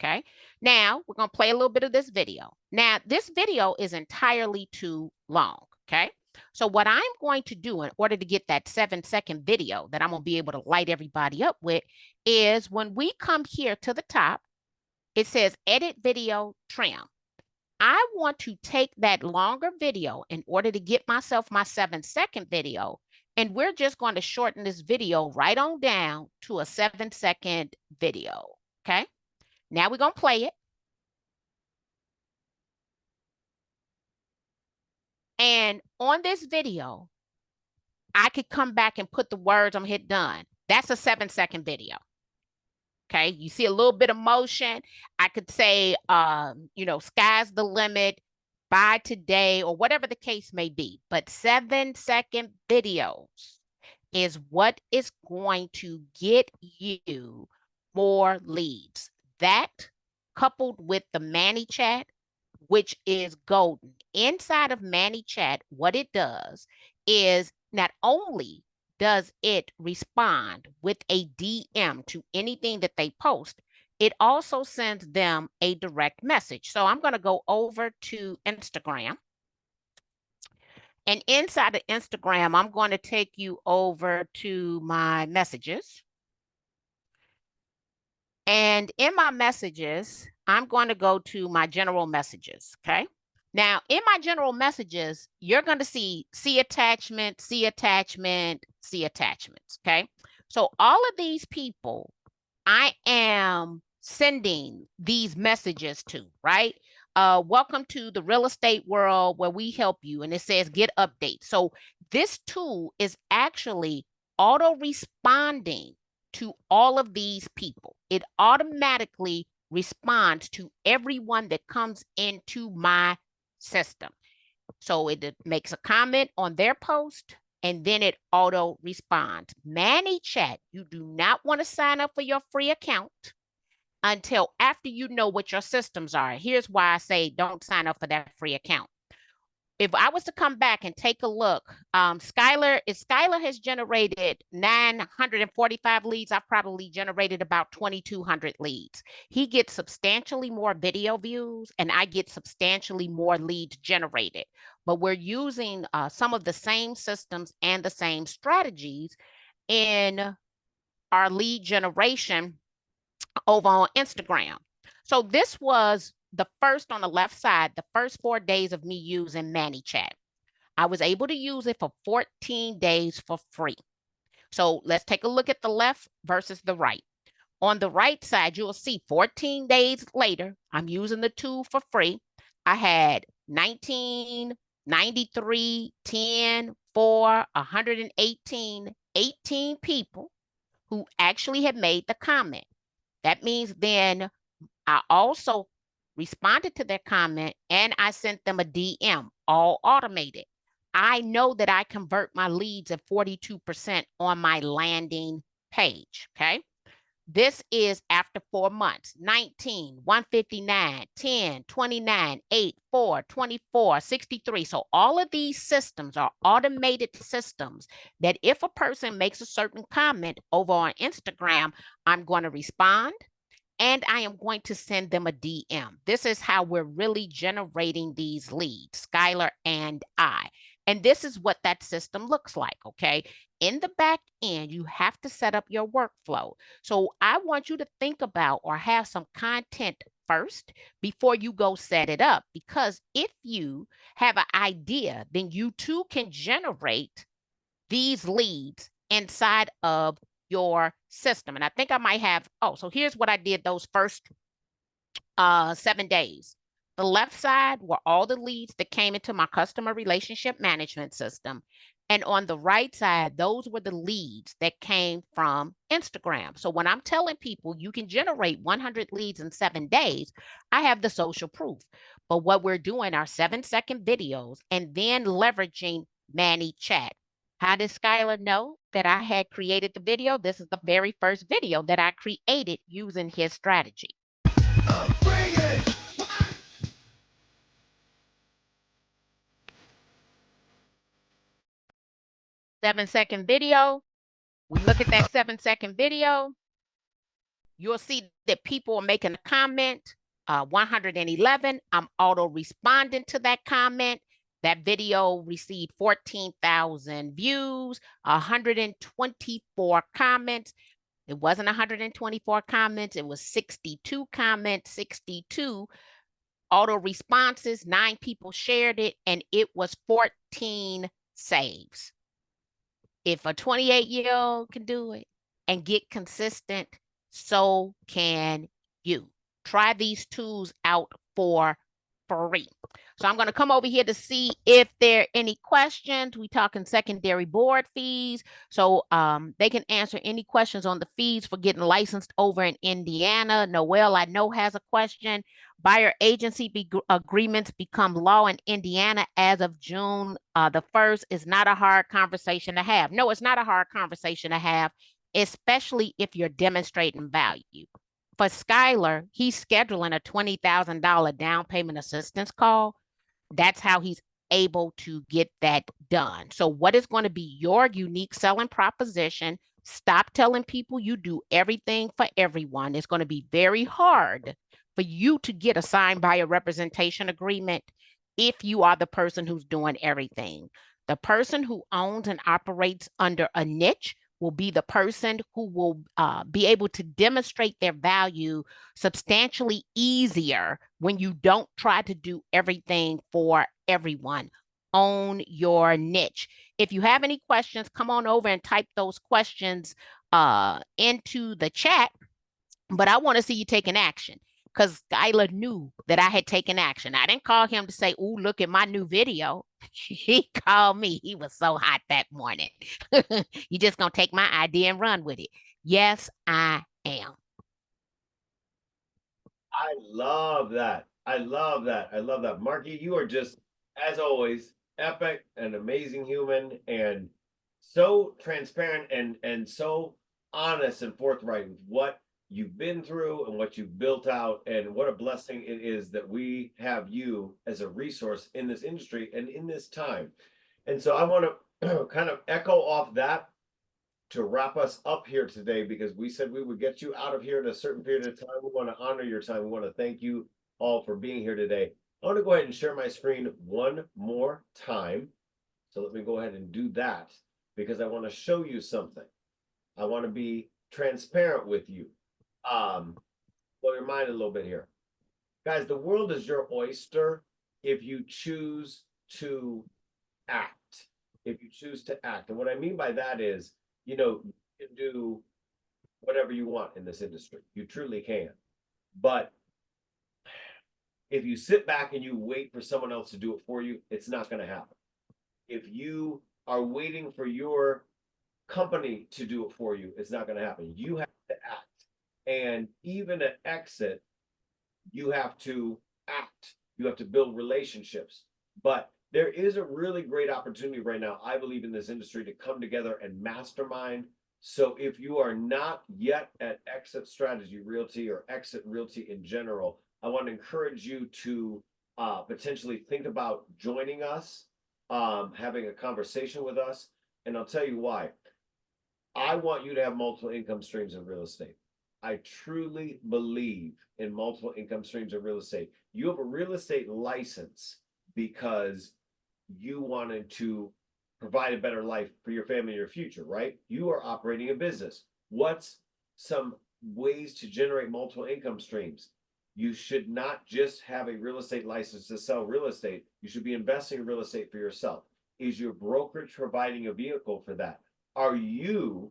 Okay, now we're going to play a little bit of this video. Now, this video is entirely too long. Okay, so what I'm going to do in order to get that 7-second video that I'm going to be able to light everybody up with is when we come here to the top, it says edit video trim. I want to take that longer video in order to get myself my 7-second video. And we're just going to shorten this video right on down to a 7-second video. Okay. Now we're going to play it. And on this video, I could come back and put the words, I'm hit done. That's a 7-second video. Okay, you see a little bit of motion. I could say, sky's the limit, buy today, or whatever the case may be. But 7-second videos is what is going to get you more leads. That coupled with the ManyChat, which is golden. Inside of ManyChat, what it does is not only does it respond with a DM to anything that they post, it also sends them a direct message. So I'm going to go over to Instagram. And inside of Instagram, I'm going to take you over to my messages. And in my messages, I'm going to go to my general messages, okay? Now, in my general messages, you're going to see attachment, see attachment, see attachments, okay? So all of these people, I am sending these messages to, right? Welcome to the real estate world where we help you. And it says get updates. So this tool is actually auto responding to all of these people. It automatically responds to everyone that comes into my system. So it makes a comment on their post and then it auto responds. ManyChat, you do not want to sign up for your free account until after you know what your systems are. Here's why I say don't sign up for that free account. If I was to come back and take a look, Skyler has generated 945 leads. I've probably generated about 2,200 leads. He gets substantially more video views and I get substantially more leads generated. But we're using some of the same systems and the same strategies in our lead generation over on Instagram. So this was the first on the left side, the first 4 days of me using ManyChat. I was able to use it for 14 days for free. So let's take a look at the left versus the right. On the right side, you'll see 14 days later, I'm using the tool for free. I had 19, 93, 10, 4, 118, 18 people who actually had made the comment. That means then I also responded to their comment and I sent them a DM, all automated. I know that I convert my leads at 42% on my landing page, okay? This is after 4 months, 19, 159, 10, 29, 8, 4, 24, 63. So all of these systems are automated systems that if a person makes a certain comment over on Instagram, I'm going to respond. And I am going to send them a DM. This is how we're really generating these leads, Skyler and I. And this is what that system looks like, okay? In the back end, you have to set up your workflow. So I want you to think about or have some content first before you go set it up. Because if you have an idea, then you too can generate these leads inside of your system. And I think I might have, so here's what I did those first 7 days. The left side were all the leads that came into my customer relationship management system. And on the right side, those were the leads that came from Instagram. So when I'm telling people you can generate 100 leads in 7 days, I have the social proof. But what we're doing are 7-second videos and then leveraging ManyChat. How did Skyler know that I had created the video? This is the very first video that I created using his strategy. 7-second video. We look at that 7-second video. You'll see that people are making a comment. 111. I'm auto responding to that comment. That video received 14,000 views, 124 comments. It wasn't 124 comments. It was 62 comments, 62 auto responses. 9 people shared it, and it was 14 saves. If a 28-year-old can do it and get consistent, so can you. Try these tools out for free. So I'm going to come over here to see if there are any questions. We talking secondary board fees. So they can answer any questions on the fees for getting licensed over in Indiana. Noel, I know, has a question. Buyer agency agreements become law in Indiana as of June the 1st. Is not a hard conversation to have. No, it's not a hard conversation to have, especially if you're demonstrating value. For Skyler, he's scheduling a $20,000 down payment assistance call. That's how he's able to get that done. So what is going to be your unique selling proposition? Stop telling people you do everything for everyone. It's going to be very hard for you to get a signed buyer representation agreement if you are the person who's doing everything. The person who owns and operates under a niche will be the person who will be able to demonstrate their value substantially easier when you don't try to do everything for everyone. Own your niche. If you have any questions, come on over and type those questions into the chat. But I want to see you taking action, because Skyler knew that I had taken action. I didn't call him to say, "Ooh, look at my new video." He called me. He was so hot that morning. You just gonna take my idea and run with it? Yes, I am. I love that. I love that. I love that. Marki, you are just, as always, epic, an amazing human, and so transparent and so honest and forthright with what you've been through and what you've built out, and what a blessing it is that we have you as a resource in this industry and in this time. And so I want to kind of echo off that to wrap us up here today, because we said we would get you out of here in a certain period of time. We want to honor your time. We want to thank you all for being here today. I want to go ahead and share my screen one more time. So let me go ahead and do that, because I want to show you something. I want to be transparent with you. Blow your mind a little bit here. Guys, the world is your oyster if you choose to act. If you choose to act. And what I mean by that is, you know, you can do whatever you want in this industry. You truly can. But if you sit back and you wait for someone else to do it for you, it's not going to happen. If you are waiting for your company to do it for you, it's not going to happen. You have to act. And even at exit, you have to act. You have to build relationships. But there is a really great opportunity right now, I believe, in this industry to come together and mastermind. So if you are not yet at EXIT Strategy Realty or EXIT Realty in general, I want to encourage you to potentially think about joining us, having a conversation with us. And I'll tell you why. I want you to have multiple income streams in real estate. I truly believe in multiple income streams in real estate. You have a real estate license because you wanted to provide a better life for your family and your future, right? You are operating a business. What's some ways to generate multiple income streams? You should not just have a real estate license to sell real estate. You should be investing in real estate for yourself. Is your brokerage providing a vehicle for that? Are you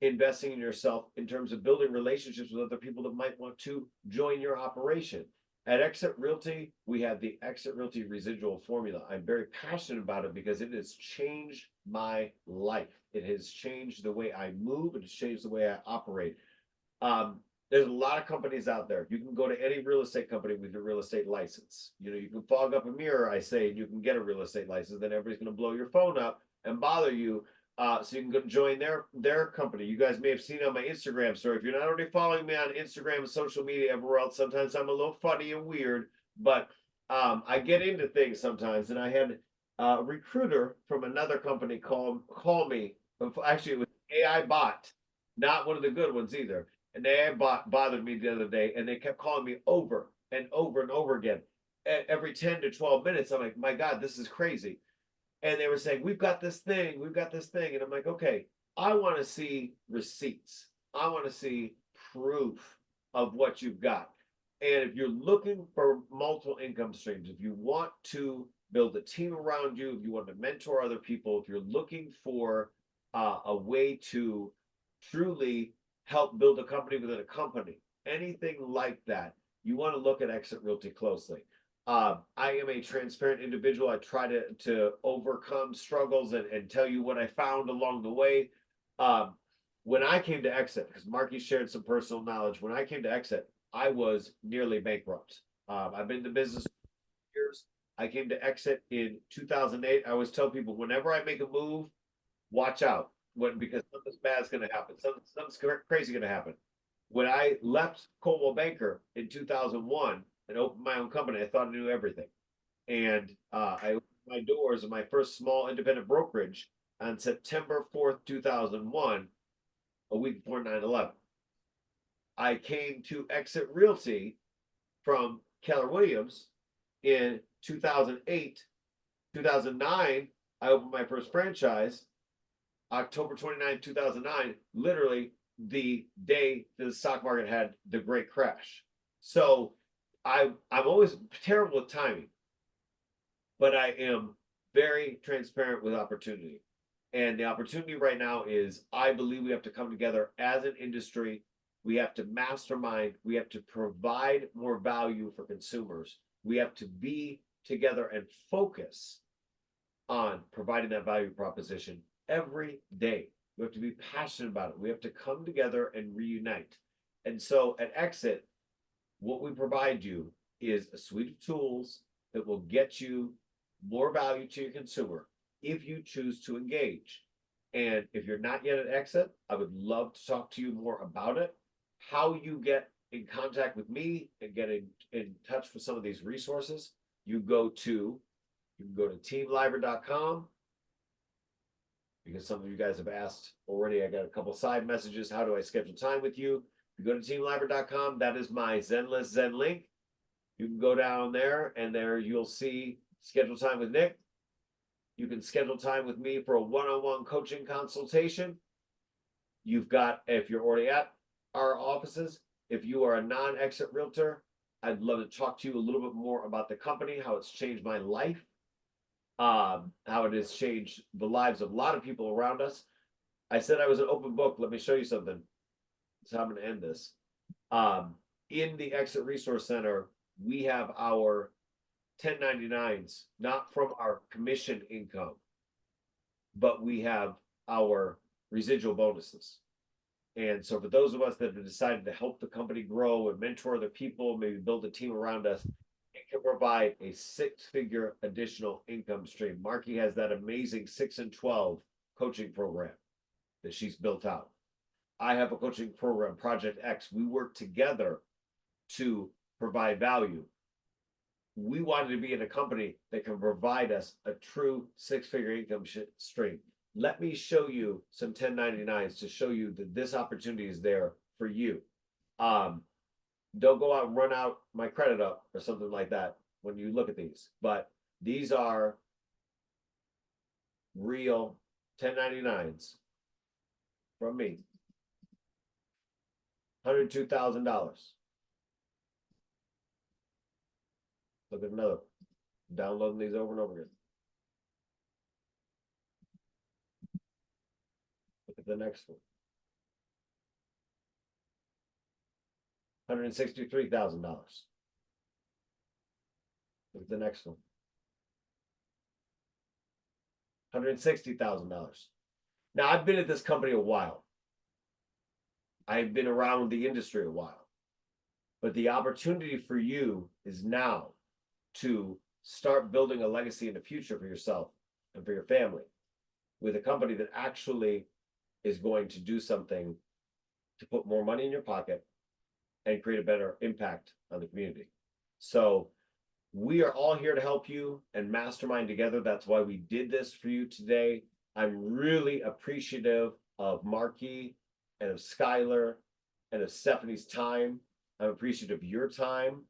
investing in yourself in terms of building relationships with other people that might want to join your operation? At EXIT Realty, we have the EXIT Realty residual formula. I'm very passionate about it because it has changed my life. It has changed the way I move. It has changed the way I operate. There's a lot of companies out there. You can go to any real estate company with your real estate license. You know, you can fog up a mirror, I say, and you can get a real estate license. Then everybody's going to blow your phone up and bother you. So you can go join their company. You guys may have seen on my Instagram story. If you're not already following me on Instagram and social media everywhere else, sometimes I'm a little funny and weird, but I get into things sometimes. And I had a recruiter from another company call me. Actually, it was an AI bot, not one of the good ones either. An AI bot bothered me the other day, and they kept calling me over and over and over again. Every 10 to 12 minutes, I'm like, my God, this is crazy. And they were saying, we've got this thing, we've got this thing. And I'm like, okay, I want to see receipts. I want to see proof of what you've got. And if you're looking for multiple income streams, if you want to build a team around you, if you want to mentor other people, if you're looking for a way to truly help build a company within a company, anything like that, you want to look at Exit Realty closely. I am a transparent individual. I try to overcome struggles and tell you what I found along the way. When I came to Exit, because Marki shared some personal knowledge, when I came to Exit, I was nearly bankrupt. I've been in the business for years. I came to Exit in 2008. I always tell people, whenever I make a move, watch out, because something's bad's going to happen. Something's crazy going to happen. When I left Coldwell Banker in 2001 and opened my own company, I thought I knew everything. And I opened my doors in my first small independent brokerage on September 4th, 2001, a week before 9/11. I came to Exit Realty from Keller Williams in 2008. 2009, I opened my first franchise, October 29th, 2009, literally the day the stock market had the great crash. So I'm always terrible with timing, but I am very transparent with opportunity. And the opportunity right now is, I believe we have to come together as an industry. We have to mastermind. We have to provide more value for consumers. We have to be together and focus on providing that value proposition every day. We have to be passionate about it. We have to come together and reunite. And so at Exit, what we provide you is a suite of tools that will get you more value to your consumer if you choose to engage. And if you're not yet at Exit, I would love to talk to you more about it. How you get in contact with me and get in touch with some of these resources, you can go to teamlibert.com, because some of you guys have asked already. I got a couple side messages. How do I schedule time with you? If you go to teamlibert.com, that is my Zen link. You can go down there, and there you'll see schedule time with Nick. You can schedule time with me for a one-on-one coaching consultation. You've got, if you're already at our offices, if you are a non-Exit realtor, I'd love to talk to you a little bit more about the company, how it's changed my life, how it has changed the lives of a lot of people around us. I said I was an open book. Let me show you something. That's how I'm going to end this. In the Exit Resource Center, we have our 1099s, not from our commission income, but we have our residual bonuses. And so for those of us that have decided to help the company grow and mentor other people, maybe build a team around us, it can provide a 6-figure additional income stream. Marki has that amazing 6 and 12 coaching program that she's built out. I have a coaching program, Project X. We work together to provide value. We wanted to be in a company that can provide us a true 6-figure income stream. Let me show you some 1099s to show you that this opportunity is there for you. Don't go out and run out my credit up or something like that when you look at these, but these are real 1099s from me. $102,000. Look at another. Downloading these over and over again. Look at the next one. $163,000. Look at the next one. $160,000. Now, I've been at this company a while. I've been around the industry a while. But the opportunity for you is now to start building a legacy in the future for yourself and for your family with a company that actually is going to do something to put more money in your pocket and create a better impact on the community. So We are all here to help you and mastermind together. That's why we did this for you today. I'm really appreciative of Marki and of Skyler and of Stephanie's time. I'm appreciative of your time.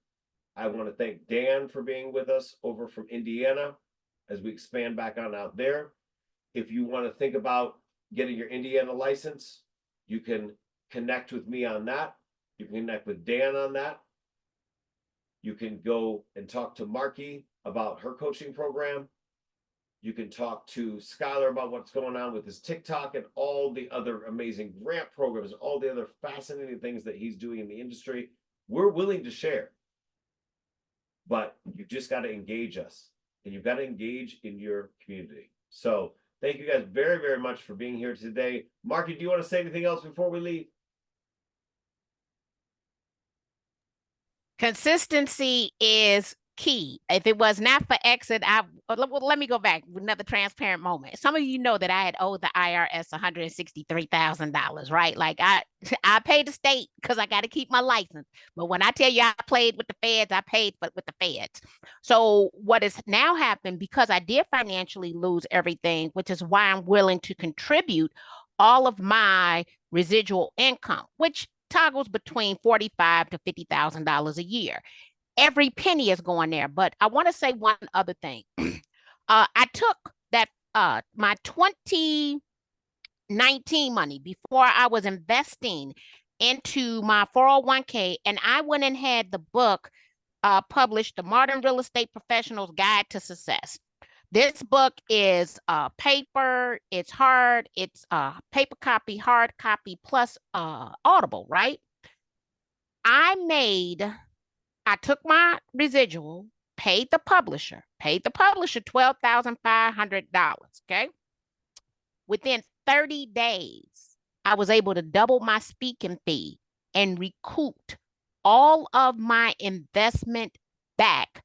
I want to thank Dan for being with us over from Indiana as we expand back on out there. If you want to think about getting your Indiana license, you can connect with me on that. You can connect with Dan on that. You can go and talk to Marki about her coaching program. You can talk to Skyler about what's going on with his TikTok and all the other amazing grant programs, all the other fascinating things that he's doing in the industry. We're willing to share, but you just got to engage us, and you've got to engage in your community. So thank you guys very, very much for being here today. Marki, do you want to say anything else before we leave? Consistency is key. If it was not for exit, let me go back with another transparent moment. Some of you know that I had owed the IRS $163,000, right? Like I paid the state because I got to keep my license. But when I tell you I played with the feds, I paid with the feds. So what has now happened, because I did financially lose everything, which is why I'm willing to contribute all of my residual income, which toggles between $45,000 to $50,000 a year. Every penny is going there. But I want to say one other thing. I took that my 2019 money before I was investing into my 401k, and I went and had the book published, The Modern Real Estate Professional's Guide to Success. This book is paper, it's hard, it's paper copy, hard copy, plus Audible, right? I took my residual, paid the publisher $12,500, okay? Within 30 days, I was able to double my speaking fee and recouped all of my investment back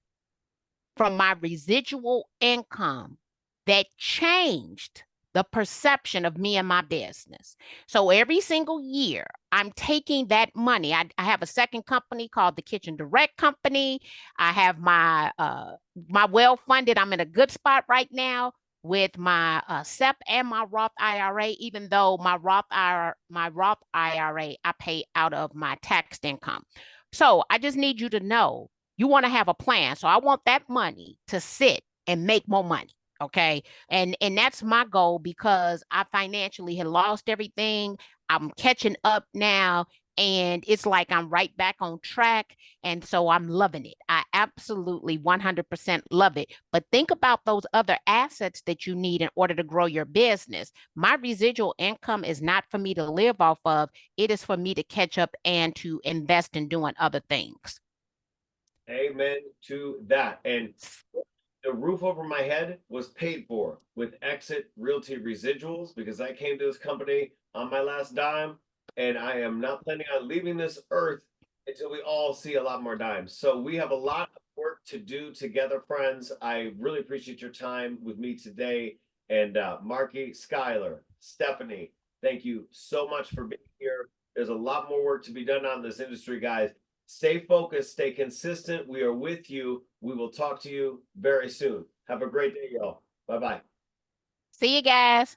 from my residual income that changed the perception of me and my business. So every single year, I'm taking that money. I have a second company called the Kitchen Direct Company. I have my well-funded, I'm in a good spot right now with my SEP and my Roth IRA, even though my Roth IRA, I pay out of my taxed income. So I just need you to know, you want to have a plan. So I want that money to sit and make more money. Okay. And that's my goal, because I financially had lost everything. I'm catching up now, and it's like I'm right back on track. And so I'm loving it. I absolutely 100% love it. But think about those other assets that you need in order to grow your business. My residual income is not for me to live off of. It is for me to catch up and to invest in doing other things. Amen to that. And the roof over my head was paid for with EXIT Realty residuals, because I came to this company on my last dime, and I am not planning on leaving this earth until we all see a lot more dimes. So we have a lot of work to do together, friends. I really appreciate your time with me today. And Marki, Skyler, Stephanie, thank you so much for being here. There's a lot more work to be done on this industry, guys. Stay focused, stay consistent. We are with you. We will talk to you very soon. Have a great day, y'all. Bye-bye. See you guys.